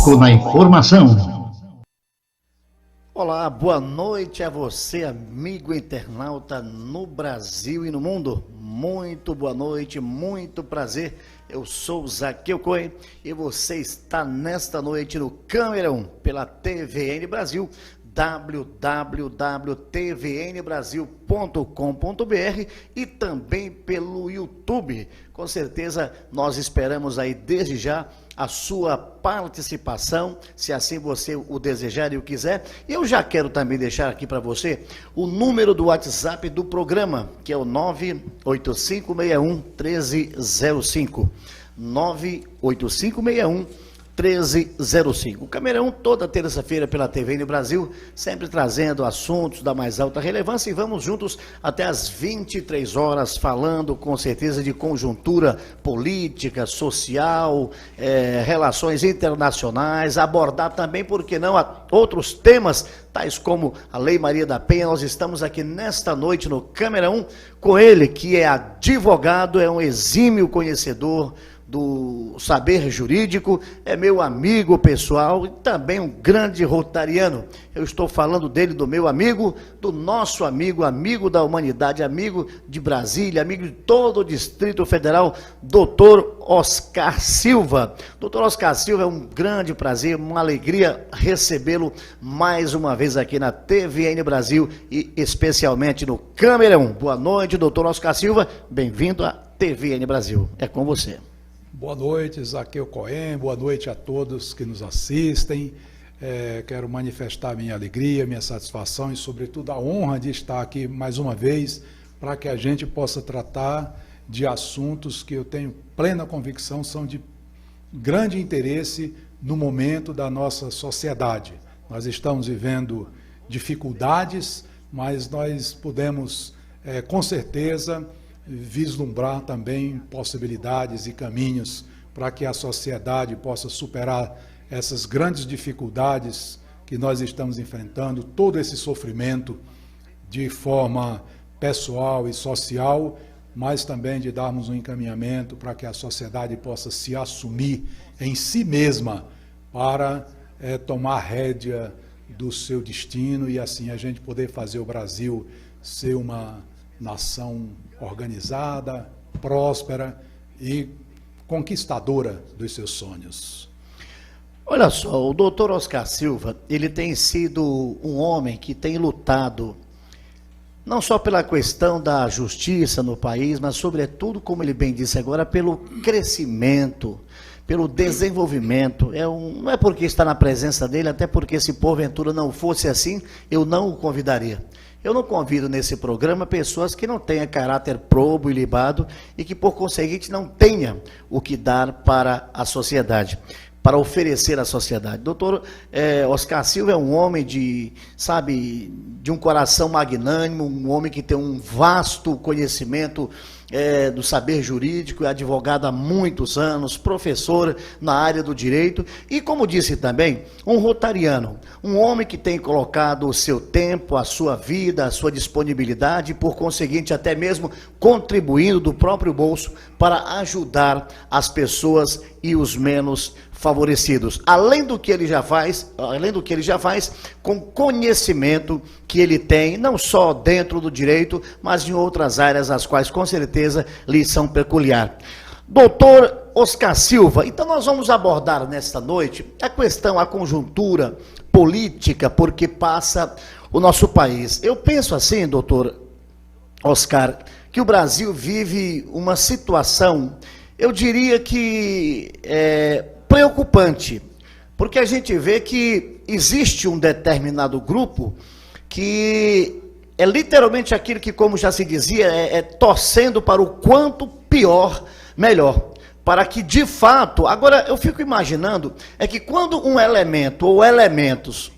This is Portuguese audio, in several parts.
Foco na informação. Olá, boa noite a você, amigo internauta no Brasil e no mundo. Muito boa noite, muito prazer. Eu sou o Zaqueu Cohen e você está nesta noite no Câmera 1 pela TVN Brasil, www.tvnbrasil.com.br e também pelo YouTube. Com certeza nós esperamos aí desde já a sua participação, se assim você o desejar e o quiser. E eu já quero também deixar aqui para você o número do WhatsApp do programa, que é o 98561-1305. 98561-1305. O Câmera 1 toda terça-feira pela TVN Brasil, sempre trazendo assuntos da mais alta relevância, e vamos juntos até às 23 horas, falando com certeza de conjuntura política, social, relações internacionais, abordar também, por que não, outros temas, tais como a Lei Maria da Penha. Nós estamos aqui nesta noite no Câmera 1 com ele, que é advogado, é um exímio conhecedor do saber jurídico, é meu amigo pessoal e também um grande rotariano. Eu estou falando dele, do meu amigo, do nosso amigo, amigo da humanidade, amigo de Brasília, amigo de todo o Distrito Federal, doutor Oscar Silva. Doutor Oscar Silva, é um grande prazer, uma alegria recebê-lo mais uma vez aqui na TVN Brasil e especialmente no Câmera 1. Boa noite, doutor Oscar Silva, bem-vindo à TVN Brasil. É com você. Boa noite, Zaqueu Cohen, boa noite a todos que nos assistem. Quero manifestar minha alegria, minha satisfação e, sobretudo, a honra de estar aqui mais uma vez para que a gente possa tratar de assuntos que eu tenho plena convicção são de grande interesse no momento da nossa sociedade. Nós estamos vivendo dificuldades, mas nós podemos, com certeza, vislumbrar também possibilidades e caminhos para que a sociedade possa superar essas grandes dificuldades que nós estamos enfrentando, todo esse sofrimento de forma pessoal e social, mas também de darmos um encaminhamento para que a sociedade possa se assumir em si mesma para tomar rédea do seu destino e assim a gente poder fazer o Brasil ser uma nação organizada, próspera e conquistadora dos seus sonhos. Olha só, o doutor Oscar Silva, ele tem sido um homem que tem lutado não só pela questão da justiça no país, mas sobretudo, como ele bem disse agora, pelo crescimento, pelo desenvolvimento. Não é porque está na presença dele, até porque se porventura não fosse assim, eu não o convidaria. Eu não convido nesse programa pessoas que não tenham caráter probo e libado e que, por conseguinte, não tenham o que dar para a sociedade, para oferecer à sociedade. Doutor Oscar Silva é um homem de um coração magnânimo, um homem que tem um vasto conhecimento do saber jurídico, é advogado há muitos anos, professor na área do direito e, como disse também, um rotariano, um homem que tem colocado o seu tempo, a sua vida, a sua disponibilidade e, por conseguinte, até mesmo contribuindo do próprio bolso para ajudar as pessoas e os menos favorecidos. Além do que ele já faz, com conhecimento que ele tem, não só dentro do direito, mas em outras áreas, as quais com certeza lhe são peculiar. Doutor Oscar Silva, então nós vamos abordar nesta noite a questão, a conjuntura política por que passa o nosso país. Eu penso assim, doutor Oscar, que o Brasil vive uma situação, eu diria que preocupante, porque a gente vê que existe um determinado grupo que é literalmente aquilo que, como já se dizia, torcendo para o quanto pior, melhor. Para que, de fato, agora eu fico imaginando, que quando um elemento ou elementos,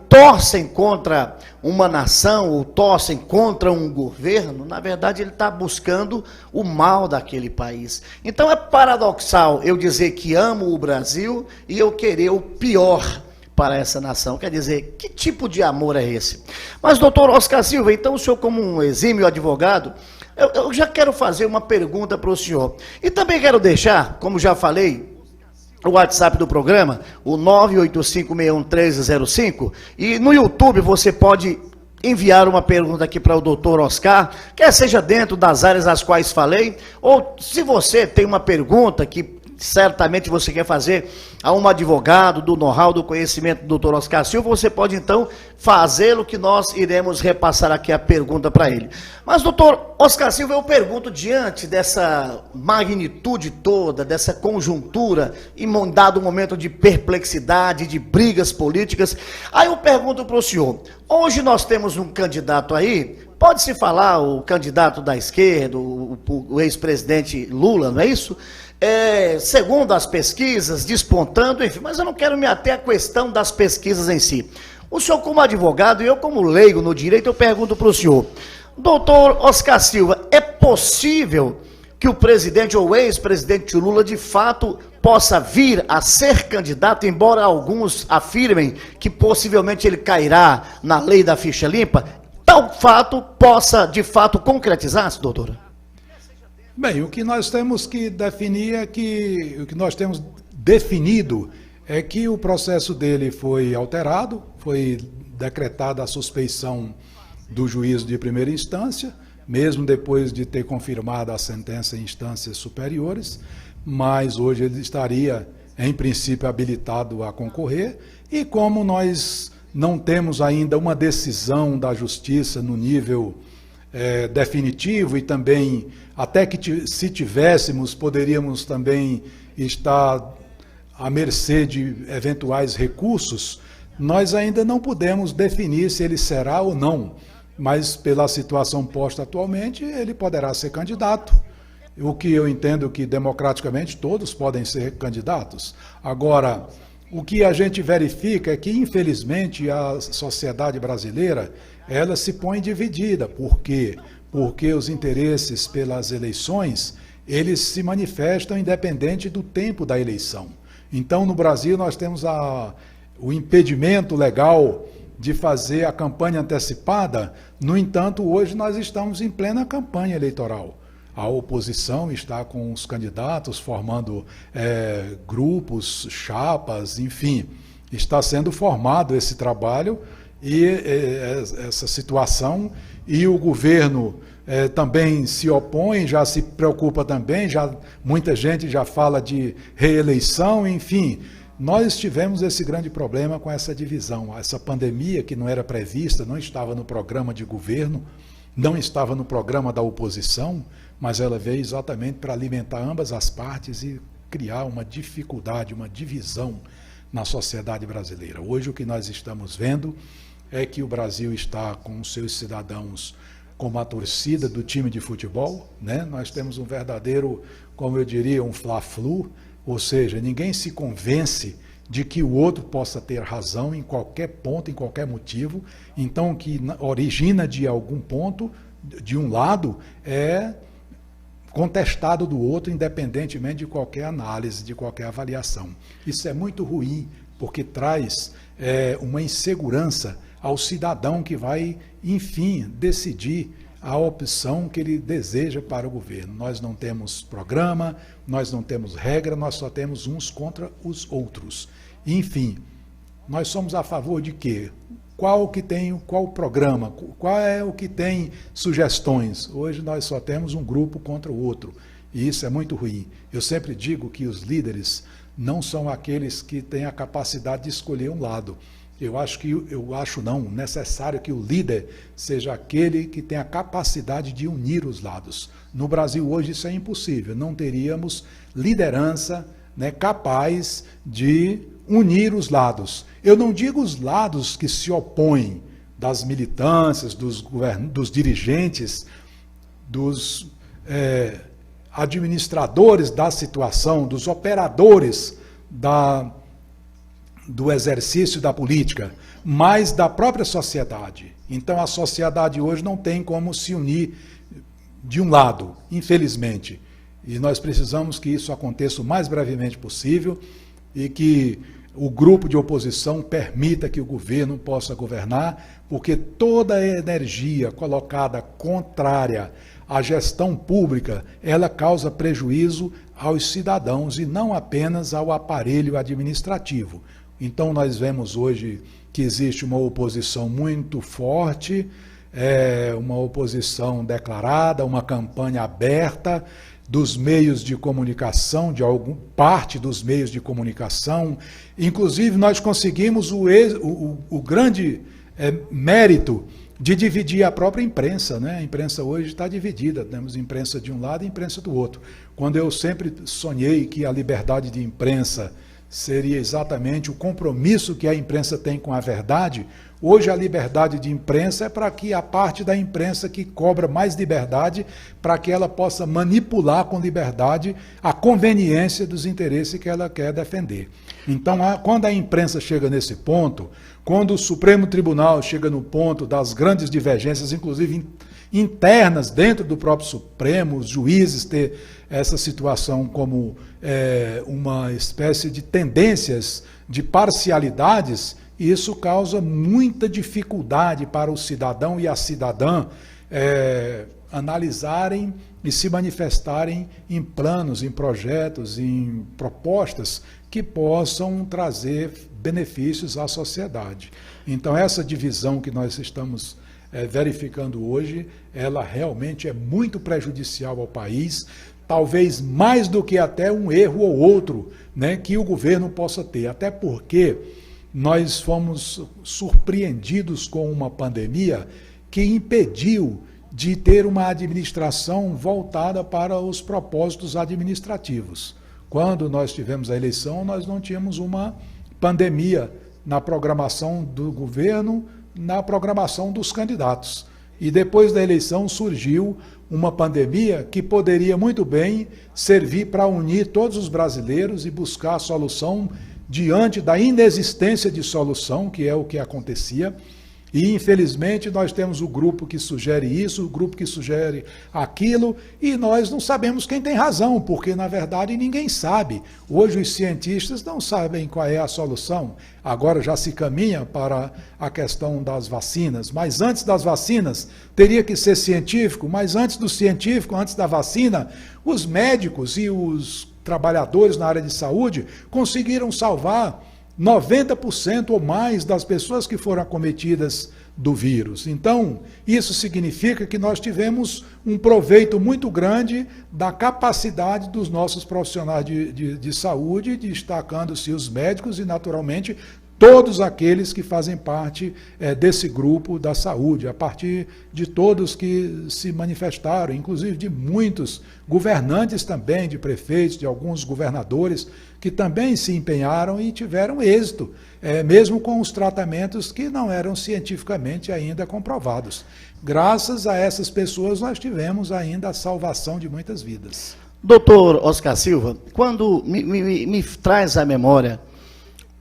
torcem contra uma nação ou torcem contra um governo, na verdade ele está buscando o mal daquele país. Então é paradoxal eu dizer que amo o Brasil e eu querer o pior para essa nação. Quer dizer, que tipo de amor é esse? Mas, doutor Oscar Silva, então o senhor, como um exímio advogado, eu já quero fazer uma pergunta para o senhor. E também quero deixar, como já falei, o WhatsApp do programa, o 985611305, e no YouTube você pode enviar uma pergunta aqui para o doutor Oscar, quer seja dentro das áreas às quais falei, ou se você tem uma pergunta que certamente você quer fazer a um advogado do know-how, do conhecimento do doutor Oscar Silva, você pode então fazê-lo, que nós iremos repassar aqui a pergunta para ele. Mas, doutor Oscar Silva, eu pergunto, diante dessa magnitude toda, dessa conjuntura, em um dado momento de perplexidade, de brigas políticas, aí eu pergunto para o senhor, hoje nós temos um candidato aí, pode-se falar o candidato da esquerda, o ex-presidente Lula, não é isso? Segundo as pesquisas, despontando, enfim, mas eu não quero me ater à questão das pesquisas em si. O senhor, como advogado, e eu, como leigo no direito, eu pergunto para o senhor, doutor Oscar Silva, é possível que o presidente ou ex-presidente Lula, de fato, possa vir a ser candidato, embora alguns afirmem que possivelmente ele cairá na lei da ficha limpa? Tal fato possa, de fato, concretizar-se, doutora? Bem, o que nós temos que definir é que, o que nós temos definido é que o processo dele foi alterado, foi decretada a suspeição do juízo de primeira instância, mesmo depois de ter confirmado a sentença em instâncias superiores, mas hoje ele estaria, em princípio, habilitado a concorrer, e como nós não temos ainda uma decisão da Justiça no nível definitivo, e também, até que se tivéssemos, poderíamos também estar à mercê de eventuais recursos, nós ainda não podemos definir se ele será ou não, mas pela situação posta atualmente, ele poderá ser candidato. O que eu entendo que democraticamente todos podem ser candidatos. Agora, o que a gente verifica é que, infelizmente, a sociedade brasileira, ela se põe dividida. Por quê? Porque os interesses pelas eleições, eles se manifestam independente do tempo da eleição. Então, no Brasil, nós temos o impedimento legal de fazer a campanha antecipada. No entanto, hoje nós estamos em plena campanha eleitoral. A oposição está com os candidatos formando grupos, chapas, enfim, está sendo formado esse trabalho e essa situação, e o governo também se opõe, já se preocupa também, muita gente já fala de reeleição, enfim. Nós tivemos esse grande problema com essa divisão, essa pandemia que não era prevista, não estava no programa de governo, não estava no programa da oposição, mas ela veio exatamente para alimentar ambas as partes e criar uma dificuldade, uma divisão na sociedade brasileira. Hoje o que nós estamos vendo é que o Brasil está com os seus cidadãos como a torcida do time de futebol, né? Nós temos um verdadeiro, como eu diria, um fla-flu, ou seja, ninguém se convence de que o outro possa ter razão em qualquer ponto, em qualquer motivo. Então, o que origina de algum ponto, de um lado, é contestado do outro, independentemente de qualquer análise, de qualquer avaliação. Isso é muito ruim, porque traz uma insegurança ao cidadão que vai, enfim, decidir a opção que ele deseja para o governo. Nós não temos programa, nós não temos regra, nós só temos uns contra os outros. Enfim, nós somos a favor de quê? Qual programa? Qual é o que tem sugestões? Hoje nós só temos um grupo contra o outro, e isso é muito ruim. Eu sempre digo que os líderes não são aqueles que têm a capacidade de escolher um lado. Eu acho não necessário que o líder seja aquele que tem a capacidade de unir os lados. No Brasil hoje isso é impossível, não teríamos liderança, né, capaz de unir os lados. Eu não digo os lados que se opõem, das militâncias, dos dirigentes, dos administradores da situação, dos operadores do exercício da política, mas da própria sociedade. Então a sociedade hoje não tem como se unir de um lado, infelizmente. E nós precisamos que isso aconteça o mais brevemente possível e que o grupo de oposição permita que o governo possa governar, porque toda a energia colocada contrária à gestão pública, ela causa prejuízo aos cidadãos e não apenas ao aparelho administrativo. Então nós vemos hoje que existe uma oposição muito forte, uma oposição declarada, uma campanha aberta dos meios de comunicação, de parte dos meios de comunicação. Inclusive, nós conseguimos o grande mérito de dividir a própria imprensa, né? A imprensa hoje está dividida, temos imprensa de um lado e imprensa do outro. Quando eu sempre sonhei que a liberdade de imprensa seria exatamente o compromisso que a imprensa tem com a verdade, hoje a liberdade de imprensa é para que a parte da imprensa que cobra mais liberdade, para que ela possa manipular com liberdade a conveniência dos interesses que ela quer defender. Então, quando a imprensa chega nesse ponto, quando o Supremo Tribunal chega no ponto das grandes divergências, inclusive internas dentro do próprio Supremo, os juízes ter essa situação como uma espécie de tendências de parcialidades, isso causa muita dificuldade para o cidadão e a cidadã analisarem e se manifestarem em planos, em projetos, em propostas que possam trazer benefícios à sociedade. Então, essa divisão que nós estamos verificando hoje, ela realmente é muito prejudicial ao país, talvez mais do que até um erro ou outro, né, que o governo possa ter, até porque nós fomos surpreendidos com uma pandemia que impediu de ter uma administração voltada para os propósitos administrativos. Quando nós tivemos a eleição, nós não tínhamos uma pandemia na programação do governo, na programação dos candidatos. E depois da eleição surgiu uma pandemia que poderia muito bem servir para unir todos os brasileiros e buscar a solução diante da inexistência de solução, que é o que acontecia. E, infelizmente, nós temos o grupo que sugere isso, o grupo que sugere aquilo, e nós não sabemos quem tem razão, porque, na verdade, ninguém sabe. Hoje, os cientistas não sabem qual é a solução. Agora já se caminha para a questão das vacinas, mas antes das vacinas teria que ser científico, mas antes do científico, antes da vacina, os médicos e os trabalhadores na área de saúde conseguiram salvar 90% ou mais das pessoas que foram acometidas do vírus. Então, isso significa que nós tivemos um proveito muito grande da capacidade dos nossos profissionais de saúde, destacando-se os médicos e, naturalmente, todos aqueles que fazem parte desse grupo da saúde, a partir de todos que se manifestaram, inclusive de muitos governantes também, de prefeitos, de alguns governadores, que também se empenharam e tiveram êxito, mesmo com os tratamentos que não eram cientificamente ainda comprovados. Graças a essas pessoas, nós tivemos ainda a salvação de muitas vidas. Doutor Oscar Silva, quando me traz à memória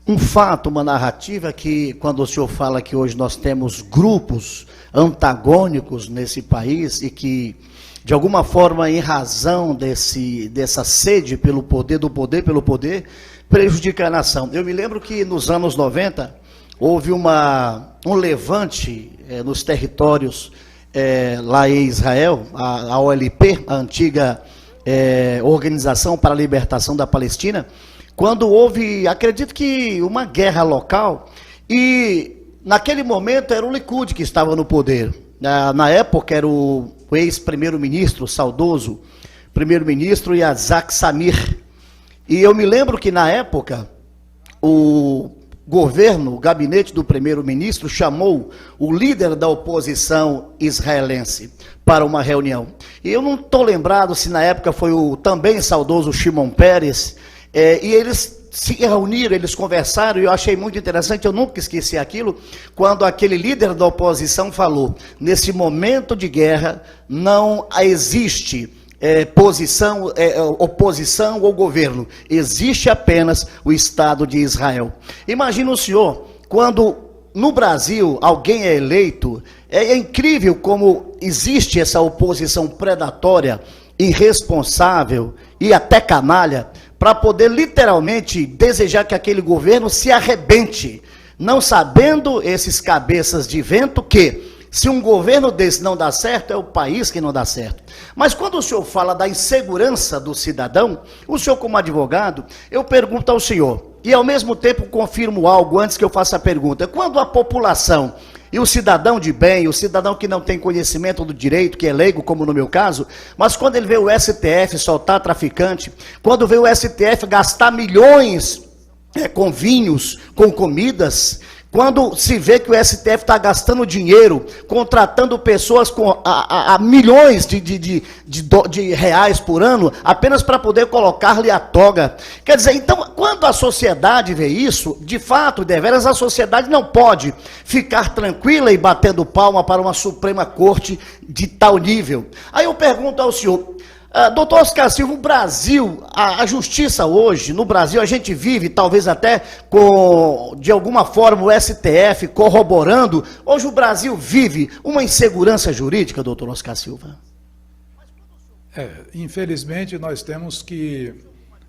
um fato, uma narrativa que, quando o senhor fala que hoje nós temos grupos antagônicos nesse país e que, de alguma forma, em razão dessa sede pelo poder, prejudica a nação. Eu me lembro que nos anos 90 houve um levante nos territórios lá em Israel, a OLP, a antiga Organização para a Libertação da Palestina, quando houve, acredito que, uma guerra local, e naquele momento era o Likud que estava no poder. Na época era o ex-primeiro-ministro, saudoso primeiro-ministro Yitzhak Samir. E eu me lembro que na época o governo, o gabinete do primeiro-ministro chamou o líder da oposição israelense para uma reunião. E eu não estou lembrado se na época foi o também saudoso Shimon Peres, e eles se reuniram, eles conversaram, e eu achei muito interessante, eu nunca esqueci aquilo, quando aquele líder da oposição falou: nesse momento de guerra não existe oposição ao governo, existe apenas o Estado de Israel. Imagina o senhor, quando no Brasil alguém é eleito, é incrível como existe essa oposição predatória, irresponsável e até canalha, para poder literalmente desejar que aquele governo se arrebente, não sabendo esses cabeças de vento que, se um governo desse não dá certo, é o país que não dá certo. Mas quando o senhor fala da insegurança do cidadão, o senhor como advogado, eu pergunto ao senhor, e ao mesmo tempo confirmo algo antes que eu faça a pergunta. Quando a população e o cidadão de bem, o cidadão que não tem conhecimento do direito, que é leigo, como no meu caso, mas quando ele vê o STF soltar traficante, quando vê o STF gastar milhões com vinhos, com comidas, quando se vê que o STF está gastando dinheiro, contratando pessoas com a milhões de reais por ano, apenas para poder colocar-lhe a toga. Quer dizer, então, quando a sociedade vê isso, de fato, deveras, a sociedade não pode ficar tranquila e batendo palma para uma Suprema Corte de tal nível. Aí eu pergunto ao senhor, doutor Oscar Silva, o Brasil, a justiça hoje, no Brasil, a gente vive, talvez até com, de alguma forma, o STF corroborando, hoje o Brasil vive uma insegurança jurídica, doutor Oscar Silva? Infelizmente, nós temos que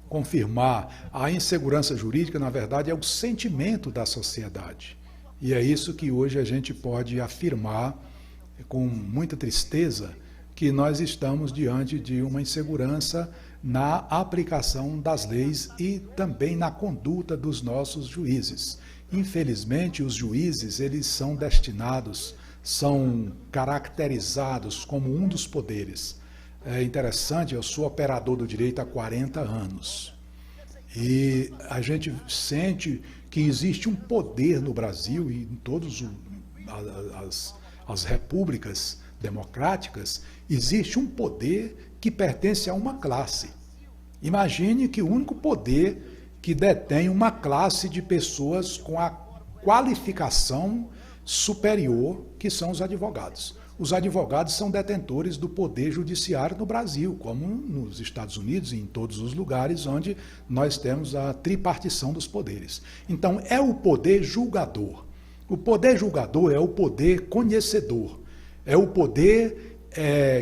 confirmar a insegurança jurídica, na verdade, é o sentimento da sociedade. E é isso que hoje a gente pode afirmar com muita tristeza, que nós estamos diante de uma insegurança na aplicação das leis e também na conduta dos nossos juízes. Infelizmente, os juízes, eles são destinados, são caracterizados como um dos poderes. É interessante, eu sou operador do direito há 40 anos. E a gente sente que existe um poder no Brasil e em todas as repúblicas democráticas, existe um poder que pertence a uma classe. Imagine que o único poder que detém uma classe de pessoas com a qualificação superior, que são os advogados. Os advogados são detentores do poder judiciário no Brasil, como nos Estados Unidos e em todos os lugares onde nós temos a tripartição dos poderes. Então, é o poder julgador. O poder julgador é o poder conhecedor. É o poder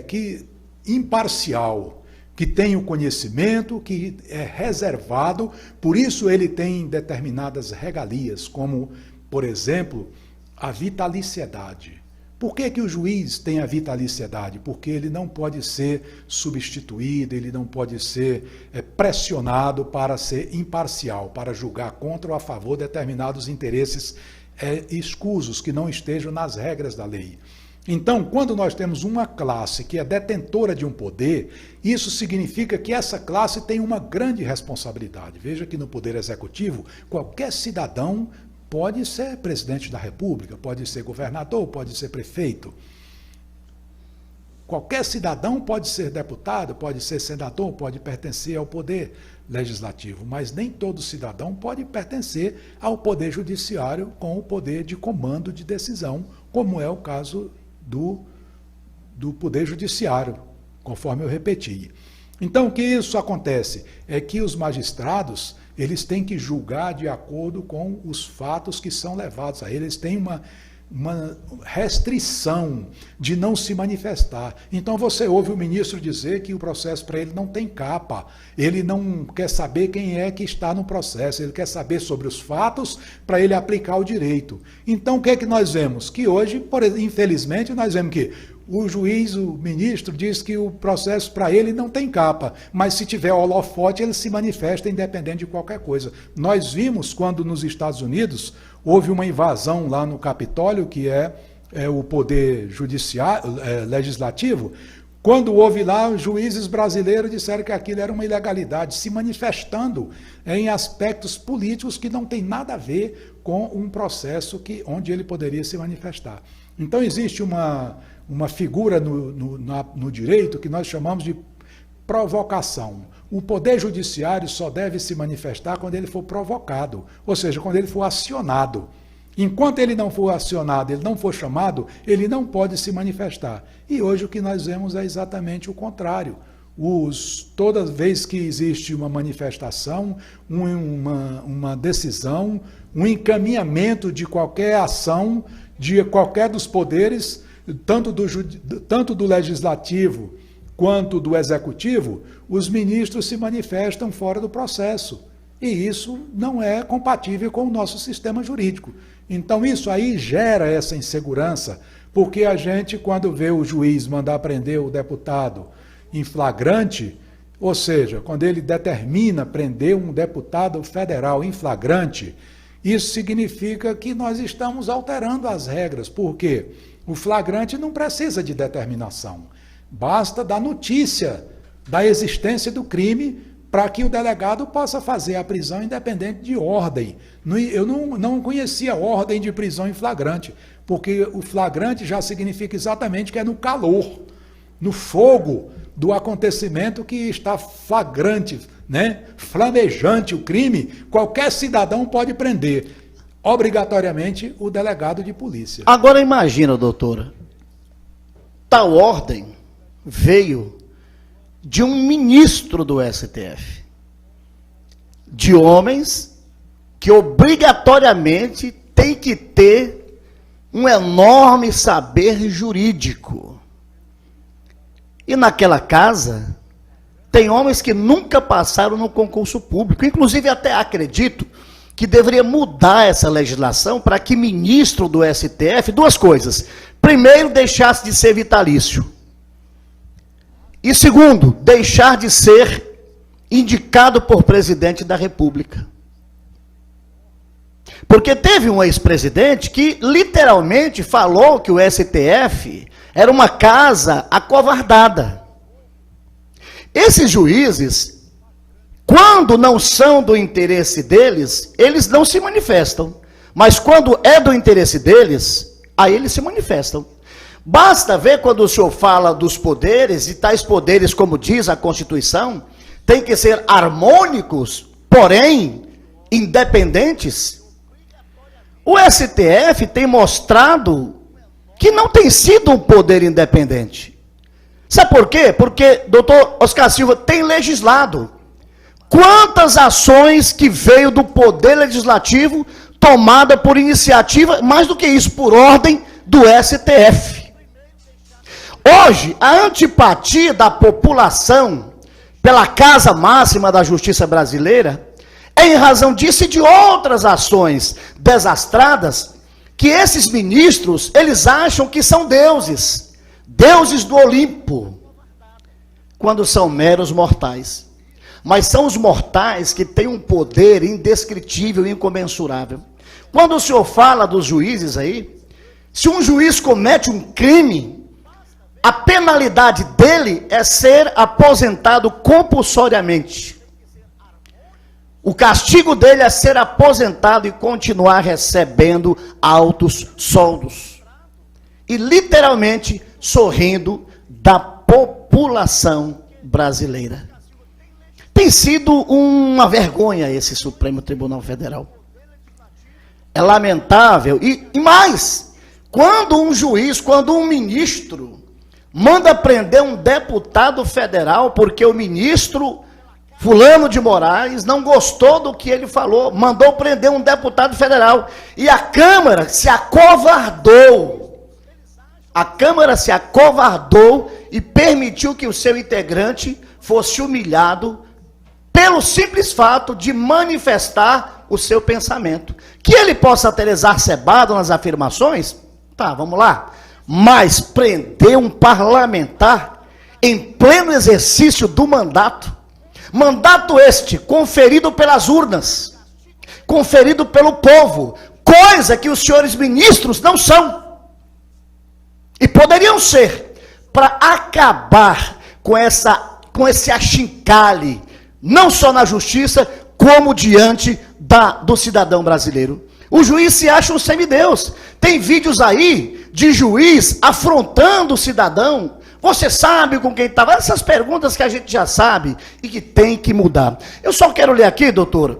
que imparcial, que tem o conhecimento, que é reservado, por isso ele tem determinadas regalias, como, por exemplo, a vitaliciedade. Por que o juiz tem a vitaliciedade? Porque ele não pode ser substituído, ele não pode ser pressionado para ser imparcial, para julgar contra ou a favor de determinados interesses escusos, que não estejam nas regras da lei. Então, quando nós temos uma classe que é detentora de um poder, isso significa que essa classe tem uma grande responsabilidade. Veja que no Poder Executivo, qualquer cidadão pode ser presidente da República, pode ser governador, pode ser prefeito. Qualquer cidadão pode ser deputado, pode ser senador, pode pertencer ao Poder Legislativo, mas nem todo cidadão pode pertencer ao Poder Judiciário com o poder de comando de decisão, como é o caso do Poder Judiciário, conforme eu repeti. Então, o que isso acontece? É que os magistrados, eles têm que julgar de acordo com os fatos que são levados a eles. Eles têm uma restrição de não se manifestar. Então, você ouve o ministro dizer que o processo para ele não tem capa. Ele não quer saber quem é que está no processo. Ele quer saber sobre os fatos para ele aplicar o direito. Então, o que é que nós vemos? Que hoje, infelizmente, nós vemos que o juiz, o ministro, diz que o processo para ele não tem capa, mas se tiver holofote, ele se manifesta independente de qualquer coisa. Nós vimos quando nos Estados Unidos houve uma invasão lá no Capitólio, que é o poder judiciário, legislativo, quando houve lá, os juízes brasileiros disseram que aquilo era uma ilegalidade, se manifestando em aspectos políticos que não tem nada a ver com um processo onde ele poderia se manifestar. Então existe uma figura no direito que nós chamamos de provocação. O Poder Judiciário só deve se manifestar quando ele for provocado, ou seja, quando ele for acionado. Enquanto ele não for acionado, ele não for chamado, ele não pode se manifestar. E hoje o que nós vemos é exatamente o contrário. Toda vez que existe uma manifestação, uma decisão, um encaminhamento de qualquer ação, de qualquer dos poderes, tanto do legislativo quanto do executivo, os ministros se manifestam fora do processo. E isso não é compatível com o nosso sistema jurídico. Então isso aí gera essa insegurança, porque a gente, quando vê o juiz mandar prender o deputado em flagrante, ou seja, quando ele determina prender um deputado federal em flagrante, isso significa que nós estamos alterando as regras, porque o flagrante não precisa de determinação. Basta dar notícia da existência do crime para que o delegado possa fazer a prisão independente de ordem. Eu não conhecia ordem de prisão em flagrante, porque o flagrante já significa exatamente que é no calor, no fogo do acontecimento que está flagrante, né? Flamejante o crime, qualquer cidadão pode prender, obrigatoriamente o delegado de polícia. Agora imagina, doutora, tal ordem veio de um ministro do STF, de homens que obrigatoriamente tem que ter um enorme saber jurídico. E naquela casa tem homens que nunca passaram no concurso público, inclusive até acredito que deveria mudar essa legislação para que ministro do STF, duas coisas: primeiro, deixasse de ser vitalício, e segundo, deixar de ser indicado por presidente da República. Porque teve um ex-presidente que literalmente falou que o STF era uma casa acovardada. Esses juízes, quando não são do interesse deles, eles não se manifestam. Mas quando é do interesse deles, aí eles se manifestam. Basta ver quando o senhor fala dos poderes, e tais poderes, como diz a Constituição, têm que ser harmônicos, porém independentes. O STF tem mostrado que não tem sido um poder independente. Sabe por quê? Porque, doutor Oscar Silva, tem legislado. Quantas ações que veio do poder legislativo, tomada por iniciativa, mais do que isso, por ordem do STF. Hoje, a antipatia da população pela Casa Máxima da Justiça Brasileira é em razão disso e de outras ações desastradas que esses ministros, eles acham que são deuses, deuses do Olimpo, quando são meros mortais. Mas são os mortais que têm um poder indescritível e incomensurável. Quando o senhor fala dos juízes aí, se um juiz comete um crime, a penalidade dele é ser aposentado compulsoriamente. O castigo dele é ser aposentado e continuar recebendo altos soldos. E literalmente sorrindo da população brasileira. Tem sido uma vergonha esse Supremo Tribunal Federal. É lamentável. E mais, quando um juiz, quando um ministro manda prender um deputado federal porque o ministro Fulano de Moraes não gostou do que ele falou, mandou prender um deputado federal. E a Câmara se acovardou. A Câmara se acovardou e permitiu que o seu integrante fosse humilhado pelo simples fato de manifestar o seu pensamento. Que ele possa ter exacerbado nas afirmações, tá, vamos lá. Mas prender um parlamentar em pleno exercício do mandato, mandato este conferido pelas urnas, conferido pelo povo, coisa que os senhores ministros não são, e poderiam ser, para acabar com esse achincalhe, não só na justiça, como diante do cidadão brasileiro. O juiz se acha um semideus. Tem vídeos aí de juiz afrontando o cidadão. Você sabe com quem estava? Essas perguntas que a gente já sabe e que tem que mudar. Eu só quero ler aqui, doutor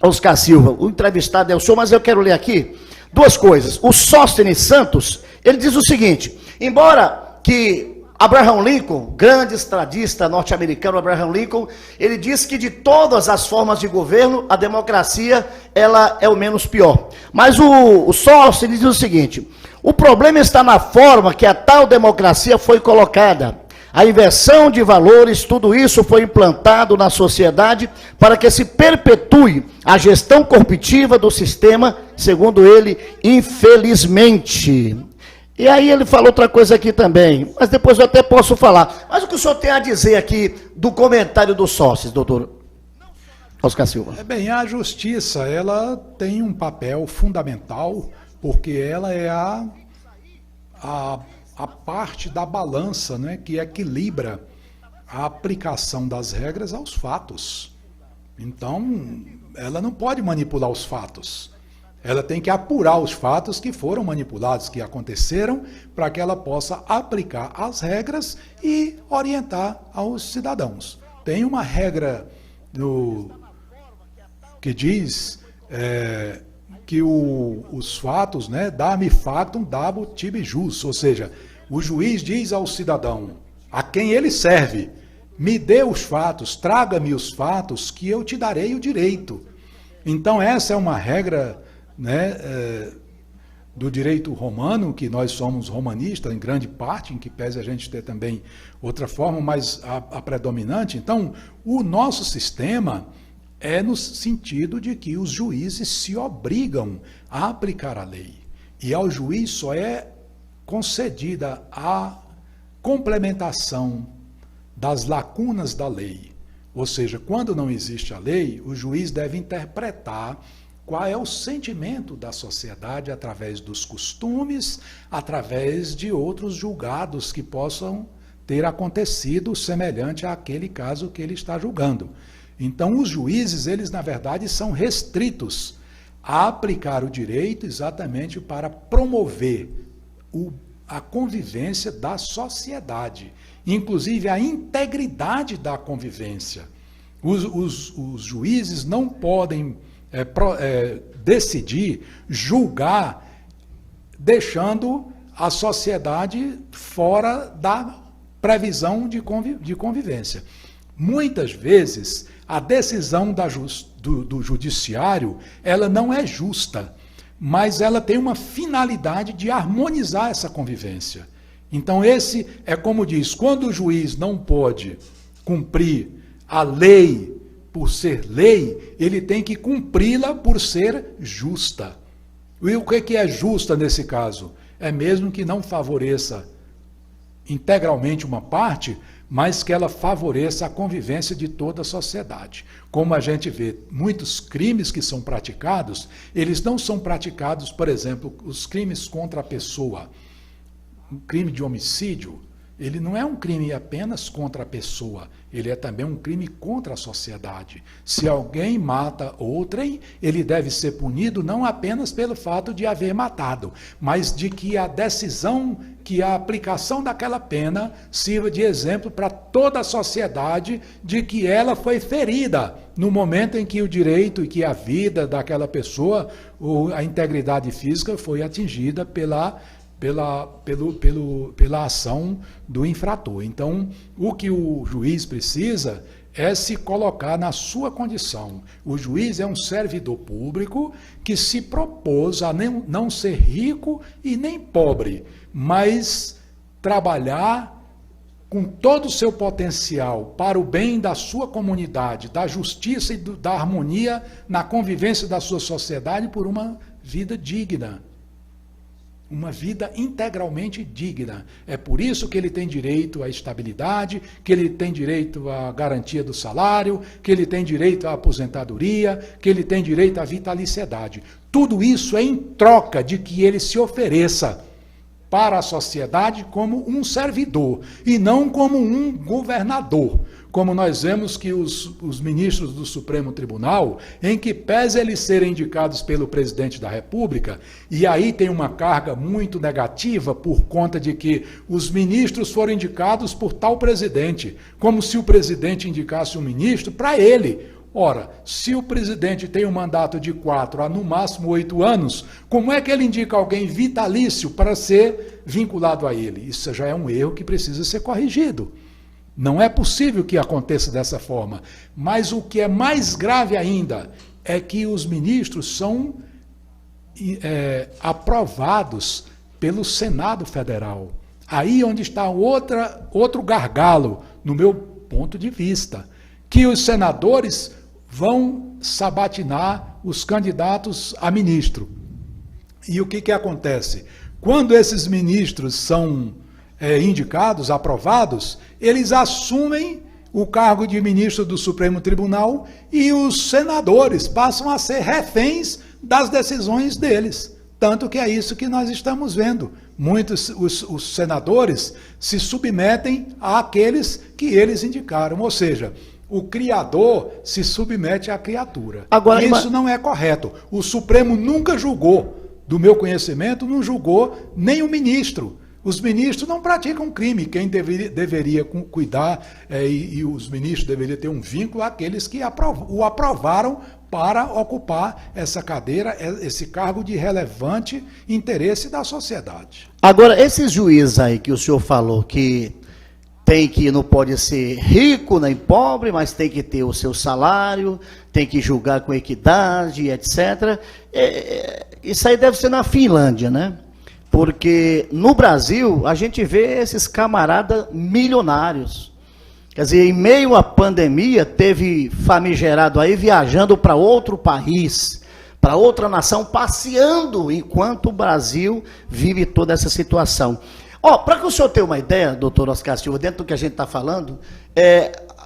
Oscar Silva, o entrevistado é o senhor, mas eu quero ler aqui duas coisas. O Sóstenes Santos, ele diz o seguinte: embora que Abraham Lincoln, grande estadista norte-americano Abraham Lincoln, ele diz que de todas as formas de governo, a democracia ela é o menos pior. Mas o Sóstenes diz o seguinte: o problema está na forma que a tal democracia foi colocada. a inversão de valores, tudo isso foi implantado na sociedade para que se perpetue a gestão corporativa do sistema, segundo ele, infelizmente. E aí ele falou outra coisa aqui também, mas depois eu até posso falar. Mas o que o senhor tem a dizer aqui do comentário dos sócios, doutor Oscar Silva? Bem, a justiça, ela tem um papel fundamental, porque ela é a parte da balança, né, que equilibra a aplicação das regras aos fatos. Então, ela não pode manipular os fatos. Ela tem que apurar os fatos que foram manipulados, que aconteceram, para que ela possa aplicar as regras e orientar aos cidadãos. Tem uma regra que diz que os fatos, né, dami factum dabo tibi jus, ou seja, o juiz diz ao cidadão, a quem ele serve, me dê os fatos, traga-me os fatos, que eu te darei o direito. Então essa é uma regra, né, do direito romano, que nós somos romanistas em grande parte, em que pese a gente ter também outra forma, mas a predominante. Então, o nosso sistema é no sentido de que os juízes se obrigam a aplicar a lei. E ao juiz só é concedida a complementação das lacunas da lei. Ou seja, quando não existe a lei, o juiz deve interpretar qual é o sentimento da sociedade através dos costumes, através de outros julgados que possam ter acontecido semelhante àquele caso que ele está julgando. Então, os juízes, eles, na verdade, são restritos a aplicar o direito exatamente para promover a convivência da sociedade, inclusive a integridade da convivência. Os juízes não podem decidir, julgar, deixando a sociedade fora da previsão de convivência. Muitas vezes, a decisão do judiciário, ela não é justa, mas ela tem uma finalidade de harmonizar essa convivência. Então esse é como diz, quando o juiz não pode cumprir a lei por ser lei, ele tem que cumpri-la por ser justa. E o que é justa nesse caso? É mesmo que não favoreça integralmente uma parte, mas que ela favoreça a convivência de toda a sociedade. Como a gente vê, muitos crimes que são praticados, eles não são praticados, por exemplo, os crimes contra a pessoa. Um crime de homicídio, ele não é um crime apenas contra a pessoa, ele é também um crime contra a sociedade. Se alguém mata outrem, ele deve ser punido não apenas pelo fato de haver matado, mas de que a decisão, que a aplicação daquela pena sirva de exemplo para toda a sociedade de que ela foi ferida no momento em que o direito e que a vida daquela pessoa, ou a integridade física foi atingida pela ação do infrator. Então, o que o juiz precisa é se colocar na sua condição. O juiz é um servidor público que se propôs a não ser rico e nem pobre, mas trabalhar com todo o seu potencial para o bem da sua comunidade, da justiça e da harmonia na convivência da sua sociedade por uma vida digna. Uma vida integralmente digna. É por isso que ele tem direito à estabilidade, que ele tem direito à garantia do salário, que ele tem direito à aposentadoria, que ele tem direito à vitaliciedade. Tudo isso é em troca de que ele se ofereça para a sociedade como um servidor e não como um governador. Como nós vemos que os ministros do Supremo Tribunal, em que pese eles serem indicados pelo presidente da República, e aí tem uma carga muito negativa por conta de que os ministros foram indicados por tal presidente, como se o presidente indicasse um ministro para ele. Ora, se o presidente tem um mandato de 4 a no máximo 8 anos, como é que ele indica alguém vitalício para ser vinculado a ele? Isso já é um erro que precisa ser corrigido. Não é possível que aconteça dessa forma. Mas o que é mais grave ainda é que os ministros são aprovados pelo Senado Federal. Aí onde está outro gargalo, no meu ponto de vista, que os senadores vão sabatinar os candidatos a ministro. E o que acontece? Quando esses ministros são indicados, aprovados, eles assumem o cargo de ministro do Supremo Tribunal e os senadores passam a ser reféns das decisões deles. Tanto que é isso que nós estamos vendo. Muitos, os senadores se submetem àqueles que eles indicaram, ou seja, o criador se submete à criatura. Agora, isso não é correto. O Supremo nunca julgou, do meu conhecimento, não julgou nem o ministro. Os ministros não praticam crime. Quem deveria cuidar e os ministros deveriam ter um vínculo àqueles que o aprovaram para ocupar essa cadeira, esse cargo de relevante interesse da sociedade. Agora, esses juízes aí que o senhor falou que não pode ser rico nem pobre, mas tem que ter o seu salário, tem que julgar com equidade, etc. Isso aí deve ser na Finlândia, né? Porque no Brasil a gente vê esses camaradas milionários. Quer dizer, em meio à pandemia, teve famigerado aí viajando para outro país, para outra nação, passeando, enquanto o Brasil vive toda essa situação. Para que o senhor tenha uma ideia, doutor Oscar Silva, dentro do que a gente está falando,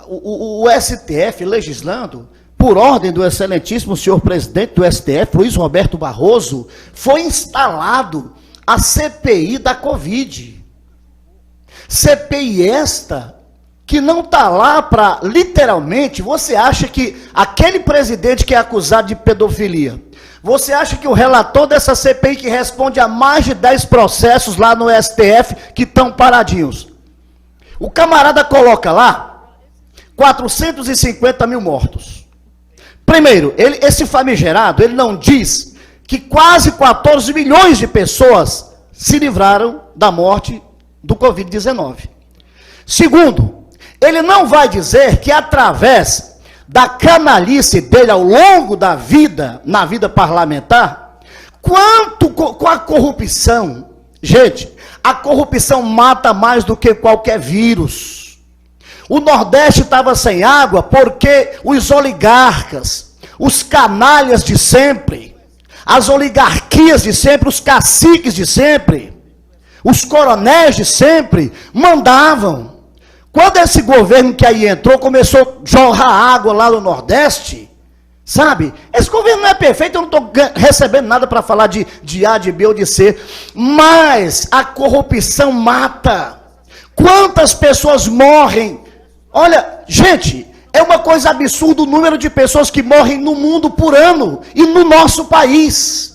o STF legislando, por ordem do excelentíssimo senhor presidente do STF, Luiz Roberto Barroso, foi instalado a CPI da Covid. CPI esta que não está lá para, literalmente, você acha que aquele presidente que é acusado de pedofilia, você acha que o relator dessa CPI que responde a mais de 10 processos lá no STF que estão paradinhos, o camarada coloca lá 450 mil mortos. Primeiro, esse famigerado, ele não diz que quase 14 milhões de pessoas se livraram da morte do Covid-19. Segundo, ele não vai dizer que através da canalice dele ao longo da vida, na vida parlamentar, quanto com a corrupção. Gente, a corrupção mata mais do que qualquer vírus. O Nordeste estava sem água porque os oligarcas, os canalhas de sempre, as oligarquias de sempre, os caciques de sempre, os coronéis de sempre, mandavam. Quando esse governo que aí entrou, começou a jorrar água lá no Nordeste, sabe? Esse governo não é perfeito, eu não estou recebendo nada para falar de A, de B ou de C, mas a corrupção mata. Quantas pessoas morrem? Olha, gente, é uma coisa absurda o número de pessoas que morrem no mundo por ano e no nosso país.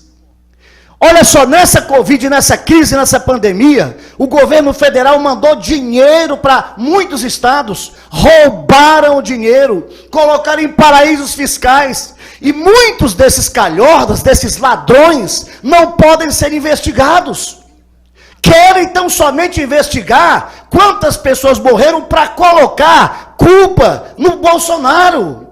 Olha só, nessa Covid, nessa crise, nessa pandemia, o governo federal mandou dinheiro para muitos estados, roubaram o dinheiro, colocaram em paraísos fiscais, e muitos desses calhordas, desses ladrões, não podem ser investigados. Querem então somente investigar quantas pessoas morreram para colocar culpa no Bolsonaro.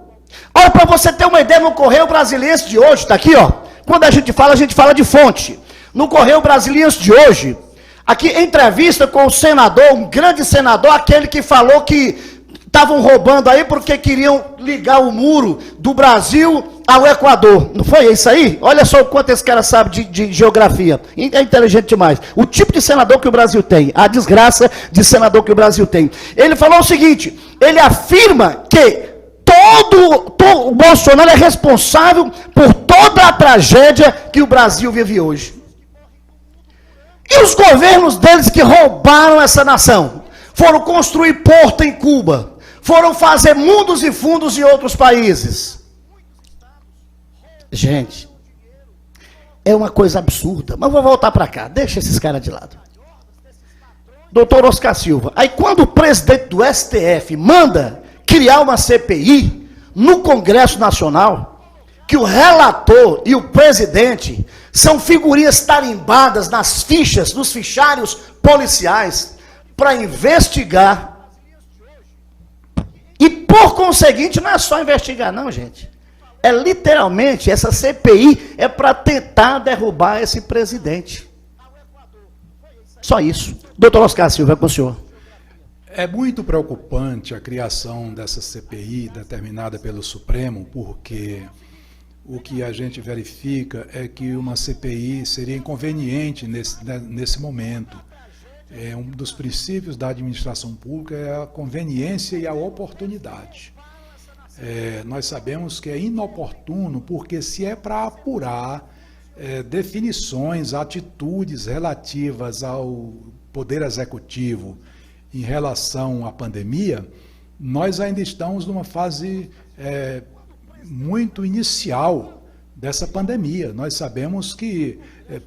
Olha, para você ter uma ideia, no Correio Brasiliense de hoje, está aqui, ó. Quando a gente fala de fonte. No Correio Brasiliense de hoje, aqui, entrevista com o senador, um grande senador, aquele que falou que estavam roubando aí porque queriam ligar o muro do Brasil ao Equador. Não foi isso aí? Olha só o quanto esse cara sabe de geografia. É inteligente demais. O tipo de senador que o Brasil tem, a desgraça de senador que o Brasil tem. Ele falou o seguinte, ele afirma que o Bolsonaro é responsável por toda a tragédia que o Brasil vive hoje. E os governos deles que roubaram essa nação, foram construir porto em Cuba, foram fazer mundos e fundos em outros países. Gente, é uma coisa absurda, mas vou voltar para cá, deixa esses caras de lado. Doutor Oscar Silva, aí quando o presidente do STF manda criar uma CPI no Congresso Nacional, que o relator e o presidente são figurinhas tarimbadas nas fichas, nos fichários policiais, para investigar. E por conseguinte, não é só investigar não, gente. É literalmente, essa CPI é para tentar derrubar esse presidente. Só isso. Doutor Oscar Silva, é com o senhor. É muito preocupante a criação dessa CPI determinada pelo Supremo, porque o que a gente verifica é que uma CPI seria inconveniente nesse momento. Um dos princípios da administração pública é a conveniência e a oportunidade. Nós sabemos que é inoportuno, porque se é para apurar definições, atitudes relativas ao Poder Executivo em relação à pandemia, nós ainda estamos numa fase muito inicial dessa pandemia. Nós sabemos que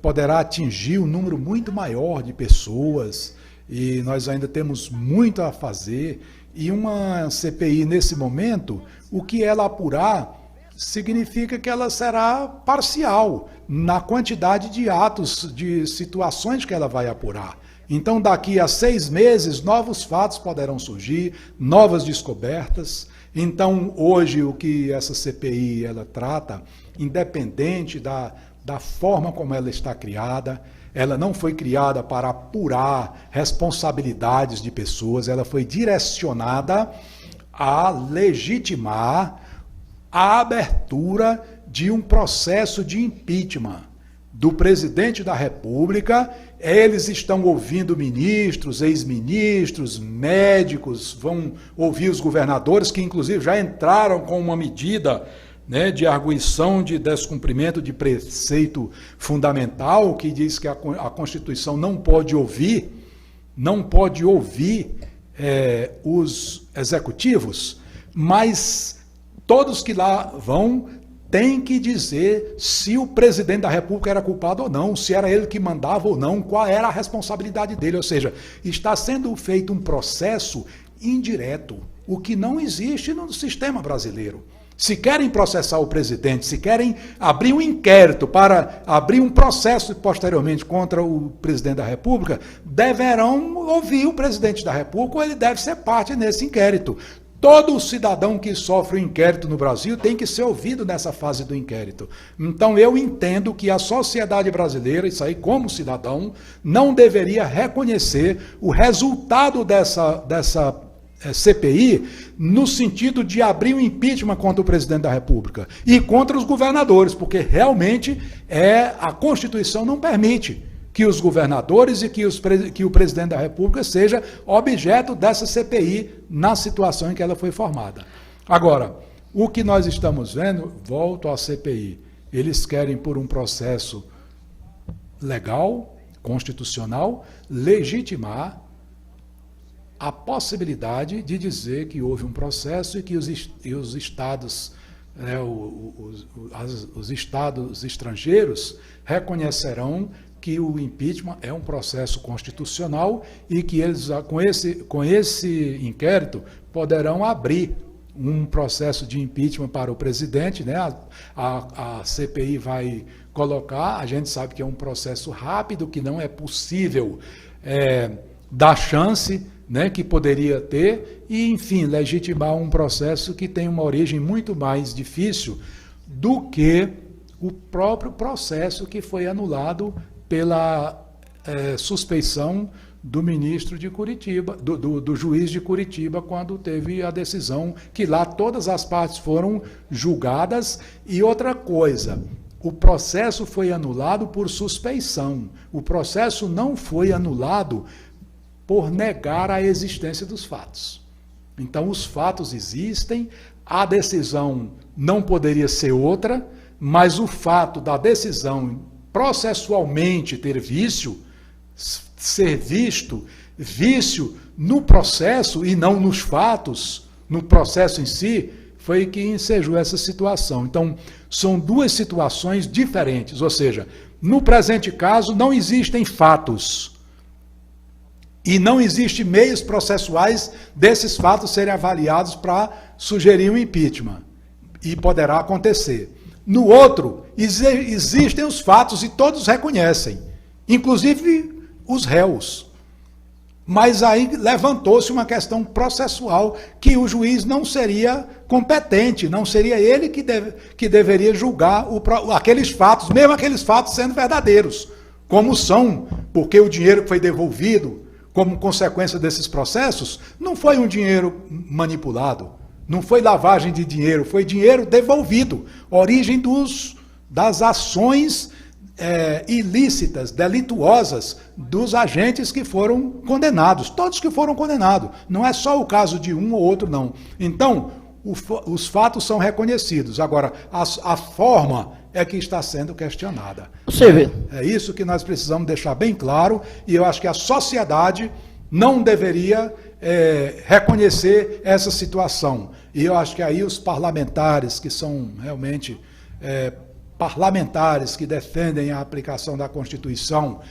poderá atingir um número muito maior de pessoas e nós ainda temos muito a fazer. E uma CPI, nesse momento, o que ela apurar significa que ela será parcial na quantidade de atos, de situações que ela vai apurar. Então, daqui a 6 meses, novos fatos poderão surgir, novas descobertas. Então, hoje, o que essa CPI ela trata, independente da forma como ela está criada, ela não foi criada para apurar responsabilidades de pessoas, ela foi direcionada a legitimar a abertura de um processo de impeachment do presidente da República. Eles estão ouvindo ministros, ex-ministros, médicos, vão ouvir os governadores, que inclusive já entraram com uma medida, né, de arguição de descumprimento de preceito fundamental, que diz que a Constituição não pode ouvir os executivos, mas todos que lá vão têm que dizer se o presidente da República era culpado ou não, se era ele que mandava ou não, qual era a responsabilidade dele. Ou seja, está sendo feito um processo indireto, o que não existe no sistema brasileiro. Se querem processar o presidente, se querem abrir um inquérito para abrir um processo posteriormente contra o presidente da República, deverão ouvir o presidente da República ou ele deve ser parte nesse inquérito. Todo cidadão que sofre um inquérito no Brasil tem que ser ouvido nessa fase do inquérito. Então eu entendo que a sociedade brasileira, isso aí como cidadão, não deveria reconhecer o resultado dessa CPI no sentido de abrir um impeachment contra o presidente da República e contra os governadores, porque realmente a Constituição não permite que os governadores e que o presidente da República seja objeto dessa CPI na situação em que ela foi formada. Agora, o que nós estamos vendo, volto à CPI, eles querem por um processo legal, constitucional, legitimar a possibilidade de dizer que houve um processo e que os estados, os estados estrangeiros reconhecerão que o impeachment é um processo constitucional e que eles, com esse inquérito, poderão abrir um processo de impeachment para o presidente, né? A CPI vai colocar, a gente sabe que é um processo rápido, que não é possível dar chance, né, que poderia ter, e, enfim, legitimar um processo que tem uma origem muito mais difícil do que o próprio processo que foi anulado pela suspeição do ministro de Curitiba, do juiz de Curitiba, quando teve a decisão que lá todas as partes foram julgadas. E outra coisa, o processo foi anulado por suspeição. O processo não foi anulado por negar a existência dos fatos. Então, os fatos existem, a decisão não poderia ser outra, mas o fato da decisão processualmente ter ser visto, vício no processo e não nos fatos, no processo em si, foi que ensejou essa situação. Então, são duas situações diferentes, ou seja, no presente caso não existem fatos e não existem meios processuais desses fatos serem avaliados para sugerir um impeachment, e poderá acontecer. No outro, existem os fatos e todos reconhecem, inclusive os réus. Mas aí levantou-se uma questão processual que o juiz não seria competente, não seria ele que deveria julgar aqueles fatos, mesmo aqueles fatos sendo verdadeiros, como são porque o dinheiro que foi devolvido como consequência desses processos não foi um dinheiro manipulado, não foi lavagem de dinheiro, foi dinheiro devolvido, origem das ações ilícitas, delituosas dos agentes que foram condenados, todos que foram condenados, não é só o caso de um ou outro, não. Então, os fatos são reconhecidos, agora, a forma é que está sendo questionada. Você vê. É isso que nós precisamos deixar bem claro, e eu acho que a sociedade não deveria reconhecer essa situação. E eu acho que aí os parlamentares, que são realmente parlamentares que defendem a aplicação da Constituição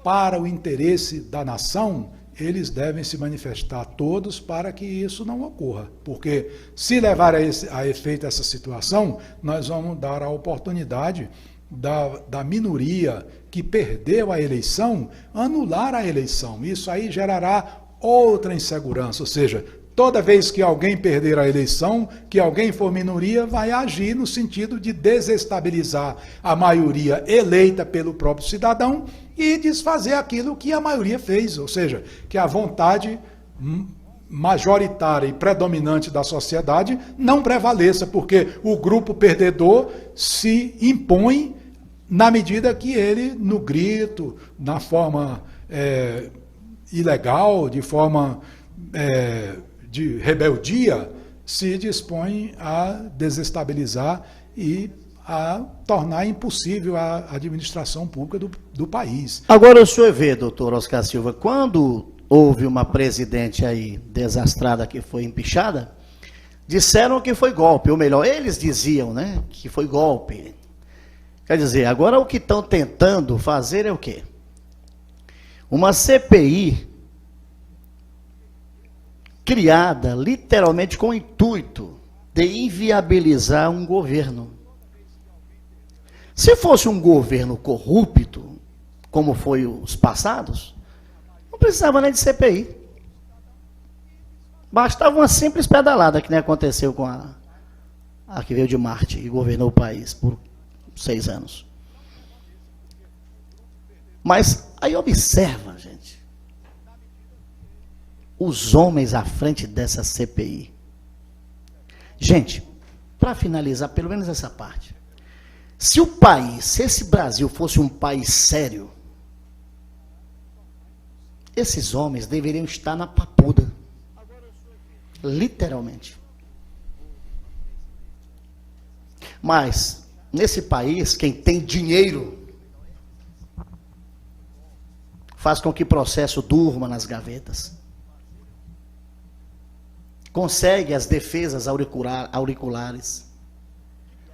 para o interesse da nação, eles devem se manifestar todos para que isso não ocorra. Porque se levar a efeito essa situação, nós vamos dar a oportunidade da minoria que perdeu a eleição anular a eleição. Isso aí gerará outra insegurança, ou seja, toda vez que alguém perder a eleição, que alguém for minoria, vai agir no sentido de desestabilizar a maioria eleita pelo próprio cidadão e desfazer aquilo que a maioria fez, ou seja, que a vontade majoritária e predominante da sociedade não prevaleça, porque o grupo perdedor se impõe na medida que ele, no grito, na forma ilegal, de forma de rebeldia, se dispõe a desestabilizar e a tornar impossível a administração pública do país. Agora o senhor vê, doutor Oscar Silva, quando houve uma presidente aí desastrada que foi empichada, disseram que foi golpe, ou melhor, eles diziam, né, que foi golpe. Quer dizer, agora o que estão tentando fazer é o quê? Uma CPI criada literalmente com o intuito de inviabilizar um governo. Se fosse um governo corrupto, como foi os passados, não precisava nem de CPI. Bastava uma simples pedalada, que nem aconteceu com a que veio de Marte e governou o país por 6 anos. Mas aí observa, gente, os homens à frente dessa CPI. Gente, para finalizar, pelo menos essa parte, se esse Brasil fosse um país sério, esses homens deveriam estar na papuda. Literalmente. Mas, nesse país, quem tem dinheiro faz com que o processo durma nas gavetas. Consegue as defesas auriculares,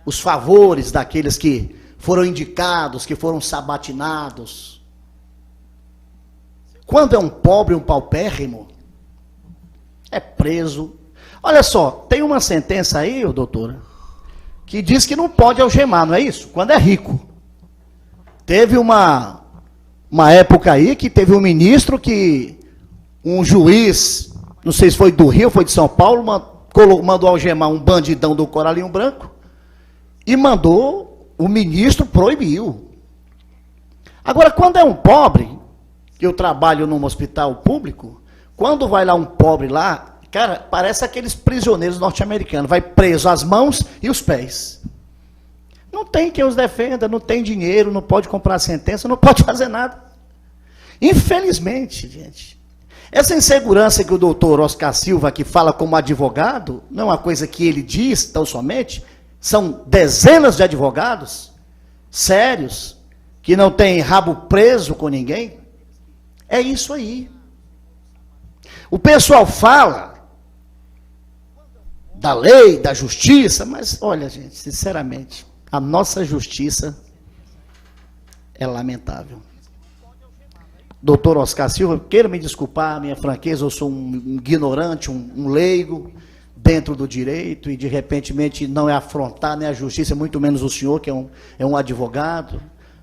os favores daqueles que foram indicados, que foram sabatinados. Quando é um pobre, um paupérrimo, é preso. Olha só, tem uma sentença aí, doutora, que diz que não pode algemar, não é isso? Quando é rico. Teve uma época aí que teve um ministro que um juiz, não sei se foi do Rio ou foi de São Paulo, mandou algemar um bandidão do Coralinho Branco e o ministro proibiu. Agora, quando é um pobre, que eu trabalho num hospital público, quando vai lá um pobre lá, cara, parece aqueles prisioneiros norte-americanos, vai preso as mãos e os pés. Não tem quem os defenda, não tem dinheiro, não pode comprar sentença, não pode fazer nada. Infelizmente, gente, essa insegurança que o doutor Oscar Silva aqui fala como advogado, não é uma coisa que ele diz tão somente, são dezenas de advogados sérios, que não têm rabo preso com ninguém. É isso aí. O pessoal fala da lei, da justiça, mas olha, gente, sinceramente, a nossa justiça é lamentável. Doutor Oscar Silva, queira me desculpar a minha franqueza, eu sou um ignorante, um leigo dentro do direito, e de repente não é afrontar nem a justiça, muito menos o senhor, que é um advogado,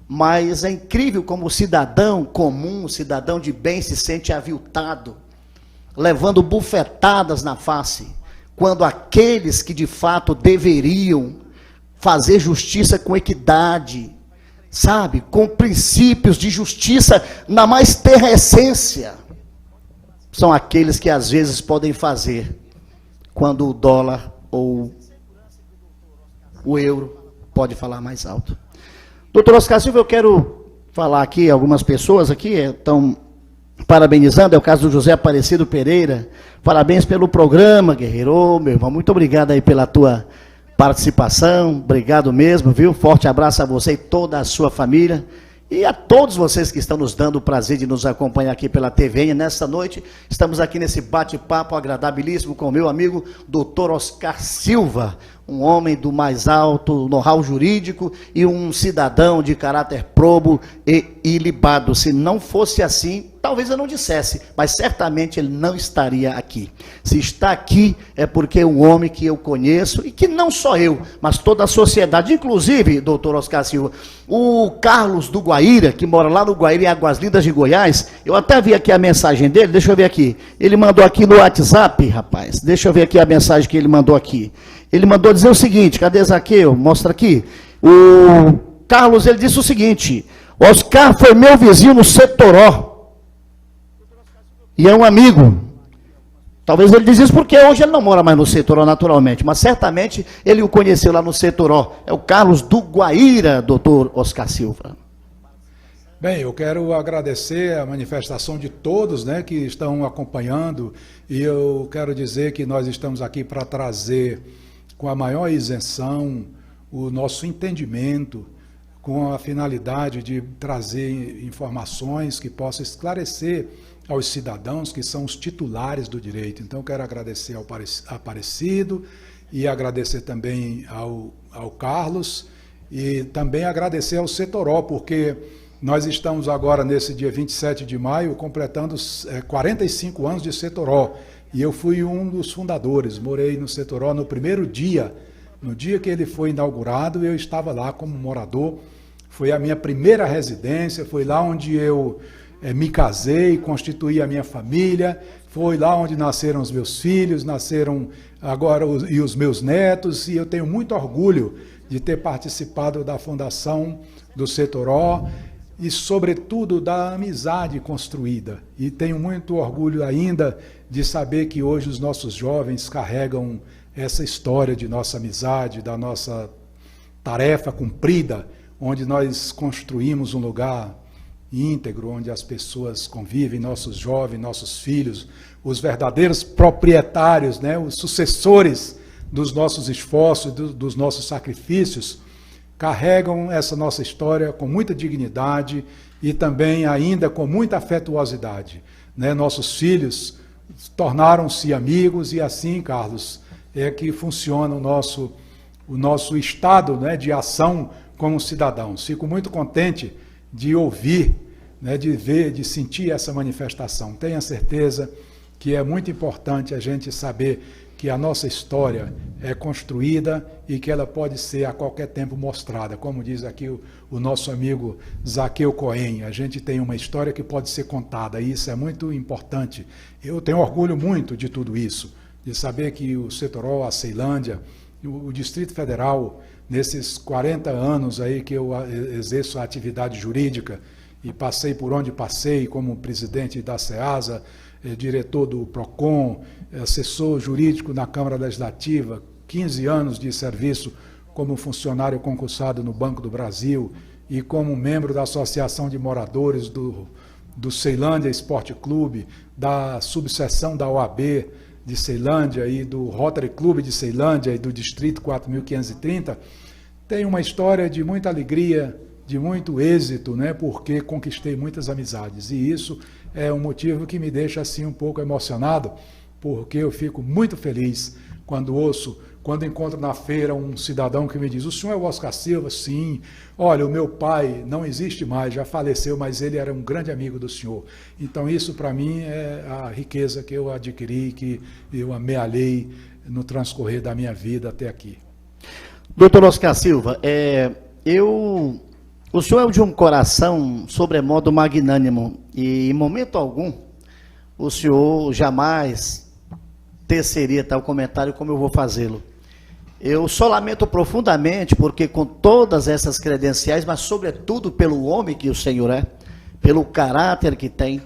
mas é incrível como o cidadão comum, o cidadão de bem se sente aviltado, levando bufetadas na face, quando aqueles que de fato deveriam fazer justiça com equidade, sabe, com princípios de justiça na mais terra essência, são aqueles que às vezes podem fazer quando o dólar ou o euro pode falar mais alto. Doutor Oscar Silva, eu quero falar aqui, algumas pessoas aqui estão parabenizando, é o caso do José Aparecido Pereira. Parabéns pelo programa, guerreiro. Ô, meu irmão, muito obrigado aí pela tua participação, obrigado mesmo, viu? Forte abraço a você e toda a sua família. E a todos vocês que estão nos dando o prazer de nos acompanhar aqui pela TV. Nesta noite, estamos aqui nesse bate-papo agradabilíssimo com o meu amigo Dr. Oscar Silva, um homem do mais alto know-how jurídico e um cidadão de caráter probo e ilibado. Se não fosse assim, talvez eu não dissesse, mas certamente ele não estaria aqui. Se está aqui é porque é um homem que eu conheço e que não só eu, mas toda a sociedade, inclusive, doutor Oscar Silva, o Carlos do Guaíra, que mora lá no Guaíra, em Águas Lindas de Goiás, eu até vi aqui a mensagem dele, deixa eu ver aqui. Ele mandou aqui no WhatsApp, rapaz, deixa eu ver aqui a mensagem que ele mandou aqui. Ele mandou dizer o seguinte, cadê Zaqueu? Mostra aqui. O Carlos, ele disse o seguinte: Oscar foi meu vizinho no Setoró. E é um amigo. Talvez ele diz isso porque hoje ele não mora mais no Setoró, naturalmente, mas certamente ele o conheceu lá no Setoró. É o Carlos do Guaíra, doutor Oscar Silva. Bem, eu quero agradecer a manifestação de todos, né, que estão acompanhando, e eu quero dizer que nós estamos aqui para trazer com a maior isenção o nosso entendimento, com a finalidade de trazer informações que possam esclarecer aos cidadãos que são os titulares do direito. Então, quero agradecer ao Aparecido e agradecer também ao Carlos e também agradecer ao Setoró, porque nós estamos agora, nesse dia 27 de maio, completando 45 anos de Setoró. E eu fui um dos fundadores, morei no Setoró no primeiro dia. No dia que ele foi inaugurado, eu estava lá como morador. Foi a minha primeira residência, foi lá onde eu me casei, constituí a minha família, foi lá onde nasceram os meus filhos, nasceram agora e os meus netos, e eu tenho muito orgulho de ter participado da fundação do Setoró e, sobretudo, da amizade construída. E tenho muito orgulho ainda de saber que hoje os nossos jovens carregam essa história de nossa amizade, da nossa tarefa cumprida, onde nós construímos um lugar íntegro, onde as pessoas convivem, nossos jovens, nossos filhos, os verdadeiros proprietários, né, os sucessores dos nossos esforços, dos nossos sacrifícios, carregam essa nossa história com muita dignidade e também ainda com muita afetuosidade, né? Nossos filhos tornaram-se amigos e assim, Carlos, é que funciona o nosso estado, né, de ação como cidadãos. Fico muito contente de ouvir, né, de ver, de sentir essa manifestação. Tenha certeza que é muito importante a gente saber que a nossa história é construída e que ela pode ser a qualquer tempo mostrada. Como diz aqui o nosso amigo Zaqueu Cohen, a gente tem uma história que pode ser contada, e isso é muito importante. Eu tenho orgulho muito de tudo isso, de saber que o Setoró, a Ceilândia, o Distrito Federal, nesses 40 anos aí que eu exerço a atividade jurídica e passei por onde passei, como presidente da SEASA, diretor do PROCON, assessor jurídico na Câmara Legislativa, 15 anos de serviço como funcionário concursado no Banco do Brasil e como membro da Associação de Moradores do Ceilândia Esporte Clube, da subseção da OAB de Ceilândia e do Rotary Clube de Ceilândia e do Distrito 4530, tem uma história de muita alegria, de muito êxito, né, porque conquistei muitas amizades. E isso é um motivo que me deixa assim um pouco emocionado, porque eu fico muito feliz quando encontro na feira um cidadão que me diz: o senhor é o Oscar Silva? Sim. Olha, o meu pai não existe mais, já faleceu, mas ele era um grande amigo do senhor. Então isso para mim é a riqueza que eu adquiri, que eu amealhei no transcorrer da minha vida até aqui. Doutor Oscar Silva, o senhor é de um coração sobremodo magnânimo e em momento algum o senhor jamais teceria tal comentário como eu vou fazê-lo. Eu só lamento profundamente, porque com todas essas credenciais, mas sobretudo pelo homem que o senhor é, pelo caráter que tem,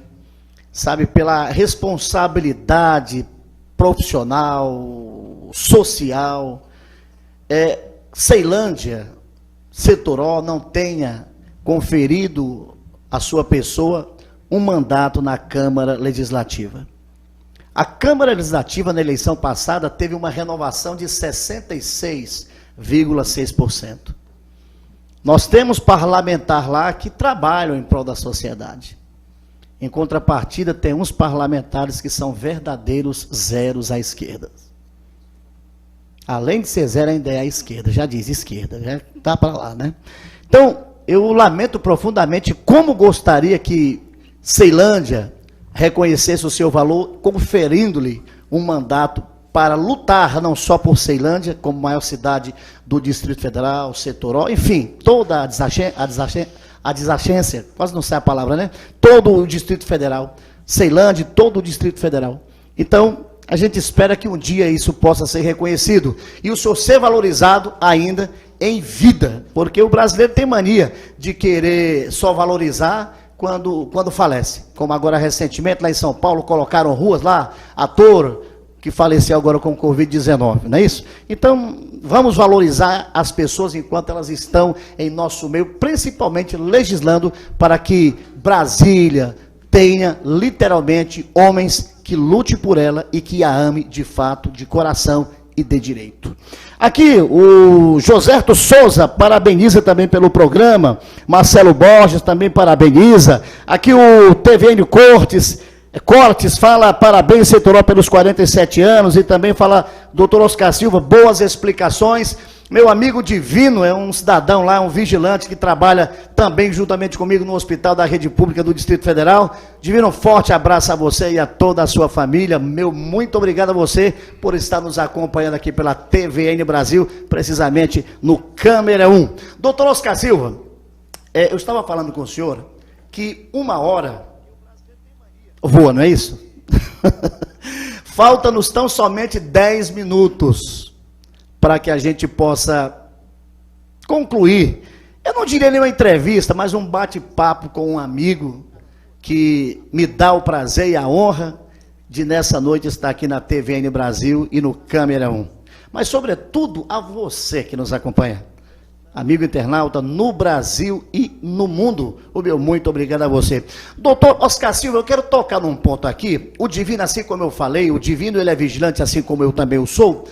sabe, pela responsabilidade profissional, social, Ceilândia, Setoró não tenha conferido à sua pessoa um mandato na Câmara Legislativa. A Câmara Legislativa, na eleição passada, teve uma renovação de 66,6%. Nós temos parlamentar lá que trabalham em prol da sociedade. Em contrapartida, tem uns parlamentares que são verdadeiros zeros à esquerda. Além de ser zero, ainda é à esquerda, já diz esquerda, já está para lá, né? Então, eu lamento profundamente, como gostaria que Ceilândia reconhecesse o seu valor, conferindo-lhe um mandato para lutar não só por Ceilândia, como maior cidade do Distrito Federal, Setoró, enfim, toda a adjacência, quase não sai a palavra, né? Todo o Distrito Federal, Ceilândia, todo o Distrito Federal. Então, a gente espera que um dia isso possa ser reconhecido e o senhor ser valorizado ainda em vida, porque o brasileiro tem mania de querer só valorizar quando falece. Como agora recentemente lá em São Paulo colocaram ruas lá, ator que faleceu agora com Covid-19, não é isso? Então, vamos valorizar as pessoas enquanto elas estão em nosso meio, principalmente legislando para que Brasília tenha literalmente homens que lute por ela e que a ame de fato, de coração e de direito. Aqui o Joserto Souza parabeniza também pelo programa, Marcelo Borges também parabeniza, aqui o TVN Cortes fala parabéns Setoró pelos 47 anos e também fala doutor Oscar Silva, boas explicações. Meu amigo Divino é um cidadão lá, um vigilante que trabalha também juntamente comigo no Hospital da Rede Pública do Distrito Federal. Divino, um forte abraço a você e a toda a sua família. Meu muito obrigado a você por estar nos acompanhando aqui pela TVN Brasil, precisamente no Câmera 1. Doutor Oscar Silva, eu estava falando com o senhor que uma hora voa, não é isso? Falta-nos tão somente 10 minutos para que a gente possa concluir, eu não diria nenhuma entrevista, mas um bate-papo com um amigo que me dá o prazer e a honra de nessa noite estar aqui na TVN Brasil e no Câmera 1. Mas sobretudo a você que nos acompanha, amigo internauta no Brasil e no mundo, o meu muito obrigado a você. Doutor Oscar Silva, eu quero tocar num ponto aqui, o Divino, assim como eu falei, o Divino ele é vigilante assim como eu também o sou.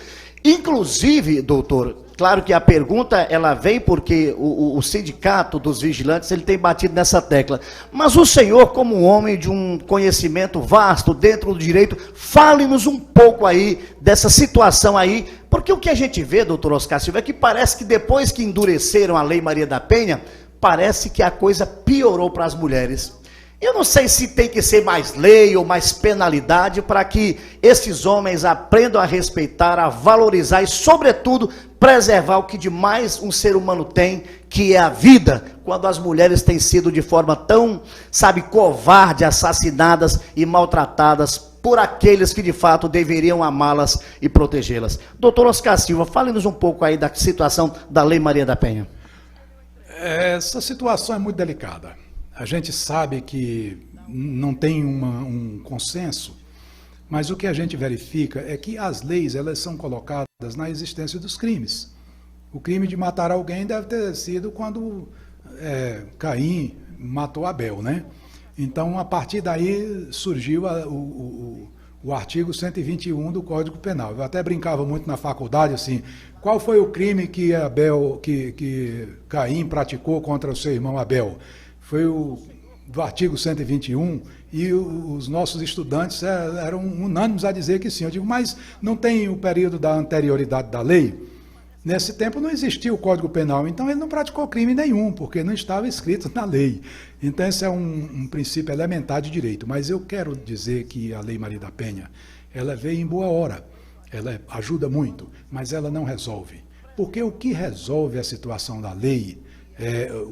Inclusive, doutor, claro que a pergunta ela vem porque o sindicato dos vigilantes ele tem batido nessa tecla. Mas o senhor, como um homem de um conhecimento vasto dentro do direito, fale-nos um pouco aí dessa situação aí, porque o que a gente vê, doutor Oscar Silva, é que parece que depois que endureceram a Lei Maria da Penha, parece que a coisa piorou para as mulheres. Eu não sei se tem que ser mais lei ou mais penalidade para que esses homens aprendam a respeitar, a valorizar e, sobretudo, preservar o que de mais um ser humano tem, que é a vida, quando as mulheres têm sido de forma tão, sabe, covarde, assassinadas e maltratadas por aqueles que de fato deveriam amá-las e protegê-las. Doutor Oscar Silva, fale-nos um pouco aí da situação da Lei Maria da Penha. Essa situação é muito delicada. A gente sabe que não tem um consenso, mas o que a gente verifica é que as leis elas são colocadas na existência dos crimes. O crime de matar alguém deve ter sido quando Caim matou Abel, né? Então, a partir daí surgiu o artigo 121 do Código Penal. Eu até brincava muito na faculdade assim, qual foi o crime que Caim praticou contra o seu irmão Abel? Foi do artigo 121 e os nossos estudantes eram unânimes a dizer que sim. Eu digo, mas não tem o período da anterioridade da lei? Nesse tempo não existia o Código Penal, então ele não praticou crime nenhum, porque não estava escrito na lei. Então esse é um princípio elementar de direito. Mas eu quero dizer que a Lei Maria da Penha, ela veio em boa hora, ela ajuda muito, mas ela não resolve. Porque o que resolve a situação da lei,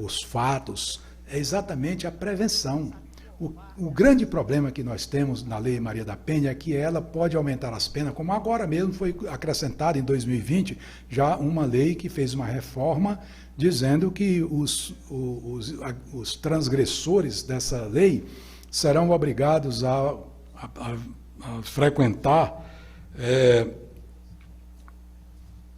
os fatos, é exatamente a prevenção. O grande problema que nós temos na Lei Maria da Penha é que ela pode aumentar as penas, como agora mesmo foi acrescentada em 2020, já uma lei que fez uma reforma dizendo que os transgressores dessa lei serão obrigados a frequentar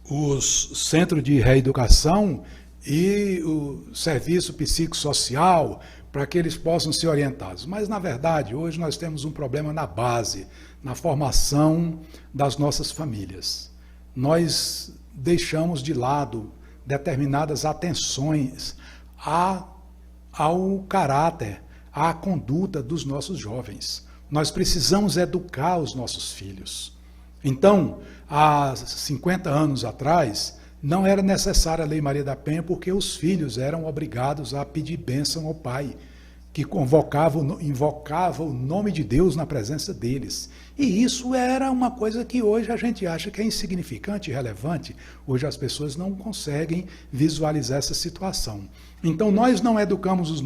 os centros de reeducação e o serviço psicossocial, para que eles possam ser orientados. Mas, na verdade, hoje nós temos um problema na base, na formação das nossas famílias. Nós deixamos de lado determinadas atenções ao caráter, à conduta dos nossos jovens. Nós precisamos educar os nossos filhos. Então, há 50 anos atrás, não era necessária a Lei Maria da Penha, porque os filhos eram obrigados a pedir bênção ao pai, que invocava o nome de Deus na presença deles. E isso era uma coisa que hoje a gente acha que é insignificante, irrelevante. Hoje as pessoas não conseguem visualizar essa situação. Então nós não educamos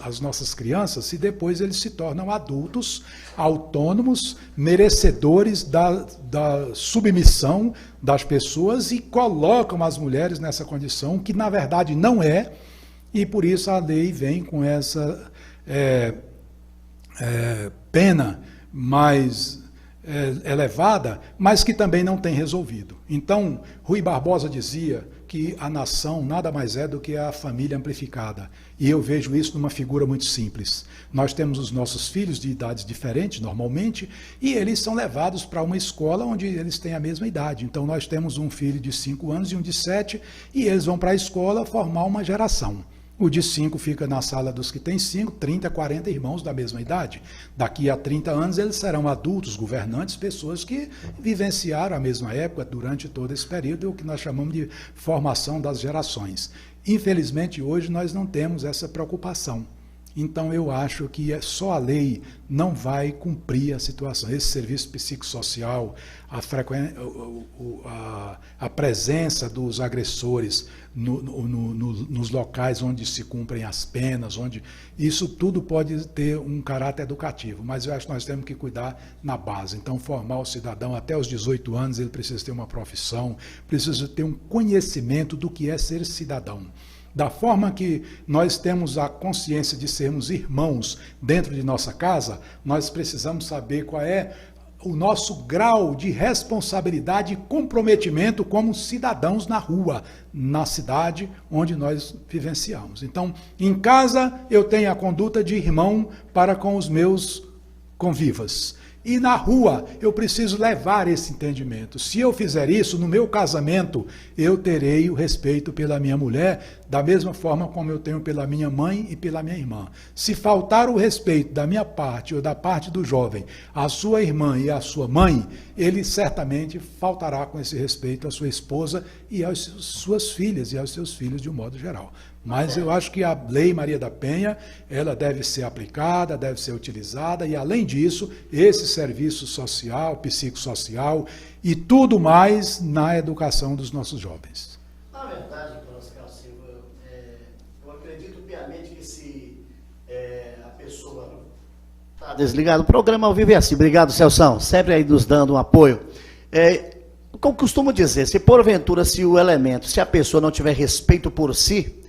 as nossas crianças se depois eles se tornam adultos, autônomos, merecedores da submissão das pessoas e colocam as mulheres nessa condição que na verdade não é, e por isso a lei vem com essa pena mais elevada, mas que também não tem resolvido. Então, Rui Barbosa dizia que a nação nada mais é do que a família amplificada. E eu vejo isso numa figura muito simples. Nós temos os nossos filhos de idades diferentes, normalmente, e eles são levados para uma escola onde eles têm a mesma idade. Então, nós temos um filho de 5 anos e um de 7, e eles vão para a escola formar uma geração. O de 5 fica na sala dos que têm 5, 30, 40 irmãos da mesma idade. Daqui a 30 anos eles serão adultos, governantes, pessoas que vivenciaram a mesma época durante todo esse período, o que nós chamamos de formação das gerações. Infelizmente, hoje nós não temos essa preocupação. Então, eu acho que só a lei não vai cumprir a situação. Esse serviço psicossocial, a presença dos agressores nos locais onde se cumprem as penas, isso tudo pode ter um caráter educativo, mas eu acho que nós temos que cuidar na base. Então, formar o cidadão até os 18 anos, ele precisa ter uma profissão, precisa ter um conhecimento do que é ser cidadão. Da forma que nós temos a consciência de sermos irmãos dentro de nossa casa, nós precisamos saber qual é o nosso grau de responsabilidade e comprometimento como cidadãos na rua, na cidade onde nós vivenciamos. Então, em casa, eu tenho a conduta de irmão para com os meus convivas. E na rua, eu preciso levar esse entendimento. Se eu fizer isso, no meu casamento, eu terei o respeito pela minha mulher, da mesma forma como eu tenho pela minha mãe e pela minha irmã. Se faltar o respeito da minha parte ou da parte do jovem, à sua irmã e à sua mãe, ele certamente faltará com esse respeito à sua esposa e às suas filhas e aos seus filhos de um modo geral. Mas eu acho que a Lei Maria da Penha, ela deve ser aplicada, deve ser utilizada, e além disso, esse serviço social, psicossocial e tudo mais na educação dos nossos jovens. Na verdade, Oscar Silva, eu acredito piamente que se a pessoa está desligada, o programa ao vivo é assim. Obrigado, Celção, sempre aí nos dando um apoio. Como costumo dizer, se porventura, se a pessoa não tiver respeito por si,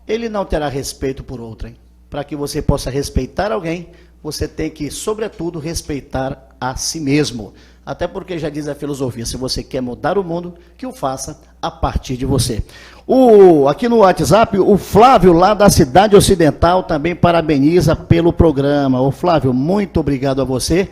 ele não terá respeito por outrem. Para que você possa respeitar alguém, você tem que, sobretudo, respeitar a si mesmo. Até porque já diz a filosofia, se você quer mudar o mundo, que o faça a partir de você. Aqui no WhatsApp, o Flávio, lá da Cidade Ocidental, também parabeniza pelo programa. Ô Flávio, muito obrigado a você.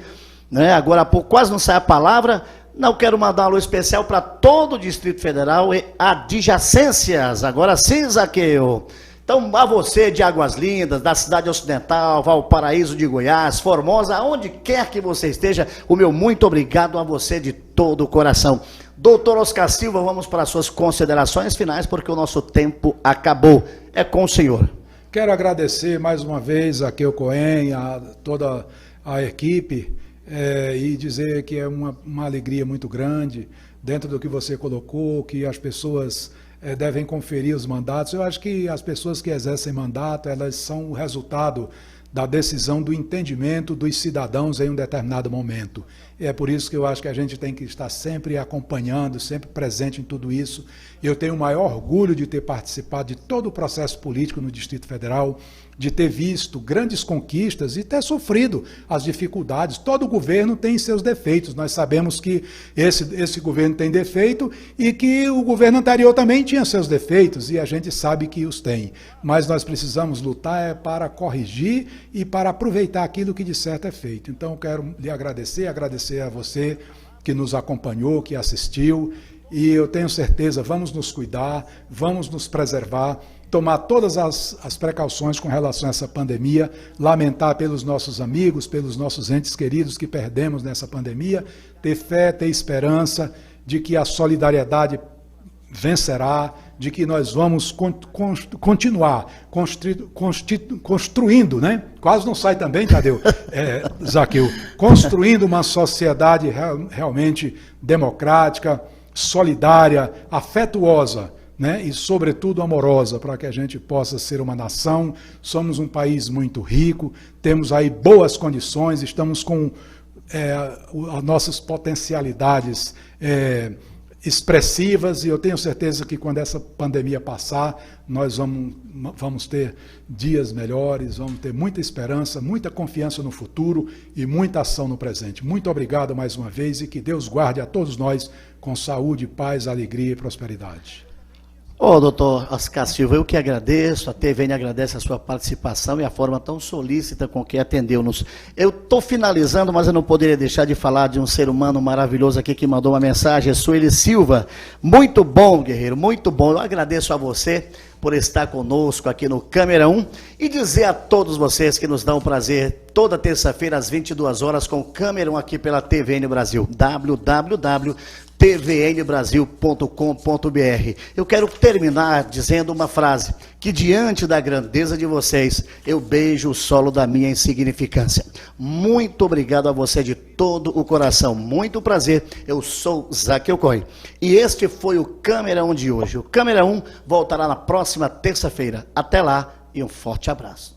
Agora há pouco, quase não sai a palavra. Não quero mandar um alô especial para todo o Distrito Federal e adjacências. Agora sim, Zaqueu. Então, a você de Águas Lindas, da Cidade Ocidental, Valparaíso de Goiás, Formosa, aonde quer que você esteja, o meu muito obrigado a você de todo o coração. Doutor Oscar Silva, vamos para as suas considerações finais, porque o nosso tempo acabou. É com o senhor. Quero agradecer mais uma vez a Zaqueu Cohen, a toda a equipe, e dizer que é uma alegria muito grande, dentro do que você colocou, que as pessoas devem conferir os mandatos. Eu acho que as pessoas que exercem mandato, elas são o resultado da decisão, do entendimento dos cidadãos em um determinado momento. E é por isso que eu acho que a gente tem que estar sempre acompanhando, sempre presente em tudo isso. Eu tenho o maior orgulho de ter participado de todo o processo político no Distrito Federal, de ter visto grandes conquistas e ter sofrido as dificuldades. Todo governo tem seus defeitos. Nós sabemos que esse governo tem defeito e que o governo anterior também tinha seus defeitos, e a gente sabe que os tem. Mas nós precisamos lutar para corrigir e para aproveitar aquilo que de certo é feito. Então eu quero lhe agradecer a você que nos acompanhou, que assistiu, e eu tenho certeza, vamos nos cuidar, vamos nos preservar, tomar todas as precauções com relação a essa pandemia, lamentar pelos nossos amigos, pelos nossos entes queridos que perdemos nessa pandemia, ter fé, ter esperança de que a solidariedade vencerá, de que nós vamos continuar construindo, né? Quase não sai também, Tadeu, Zaqueu, construindo uma sociedade realmente democrática, solidária, afetuosa, né? E, sobretudo, amorosa, para que a gente possa ser uma nação. Somos um país muito rico, temos aí boas condições, estamos com as nossas potencialidades expressivas, e eu tenho certeza que quando essa pandemia passar, nós vamos ter dias melhores, vamos ter muita esperança, muita confiança no futuro e muita ação no presente. Muito obrigado mais uma vez, e que Deus guarde a todos nós com saúde, paz, alegria e prosperidade. Doutor Oscar Silva, eu que agradeço, a TVN agradece a sua participação e a forma tão solícita com que atendeu-nos. Eu estou finalizando, mas eu não poderia deixar de falar de um ser humano maravilhoso aqui que mandou uma mensagem, Sueli Silva. Muito bom, guerreiro, muito bom. Eu agradeço a você por estar conosco aqui no Câmera 1 e dizer a todos vocês que nos dão o prazer toda terça-feira às 22 horas com o Câmera 1 aqui pela TVN Brasil, www.tvnbrasil.com.br. Eu quero terminar dizendo uma frase, que diante da grandeza de vocês, eu beijo o solo da minha insignificância. Muito obrigado a você de todo o coração, muito prazer, eu sou Zaqueu Cohen. E este foi o Câmera 1 de hoje. O Câmera 1 voltará na próxima terça-feira. Até lá e um forte abraço.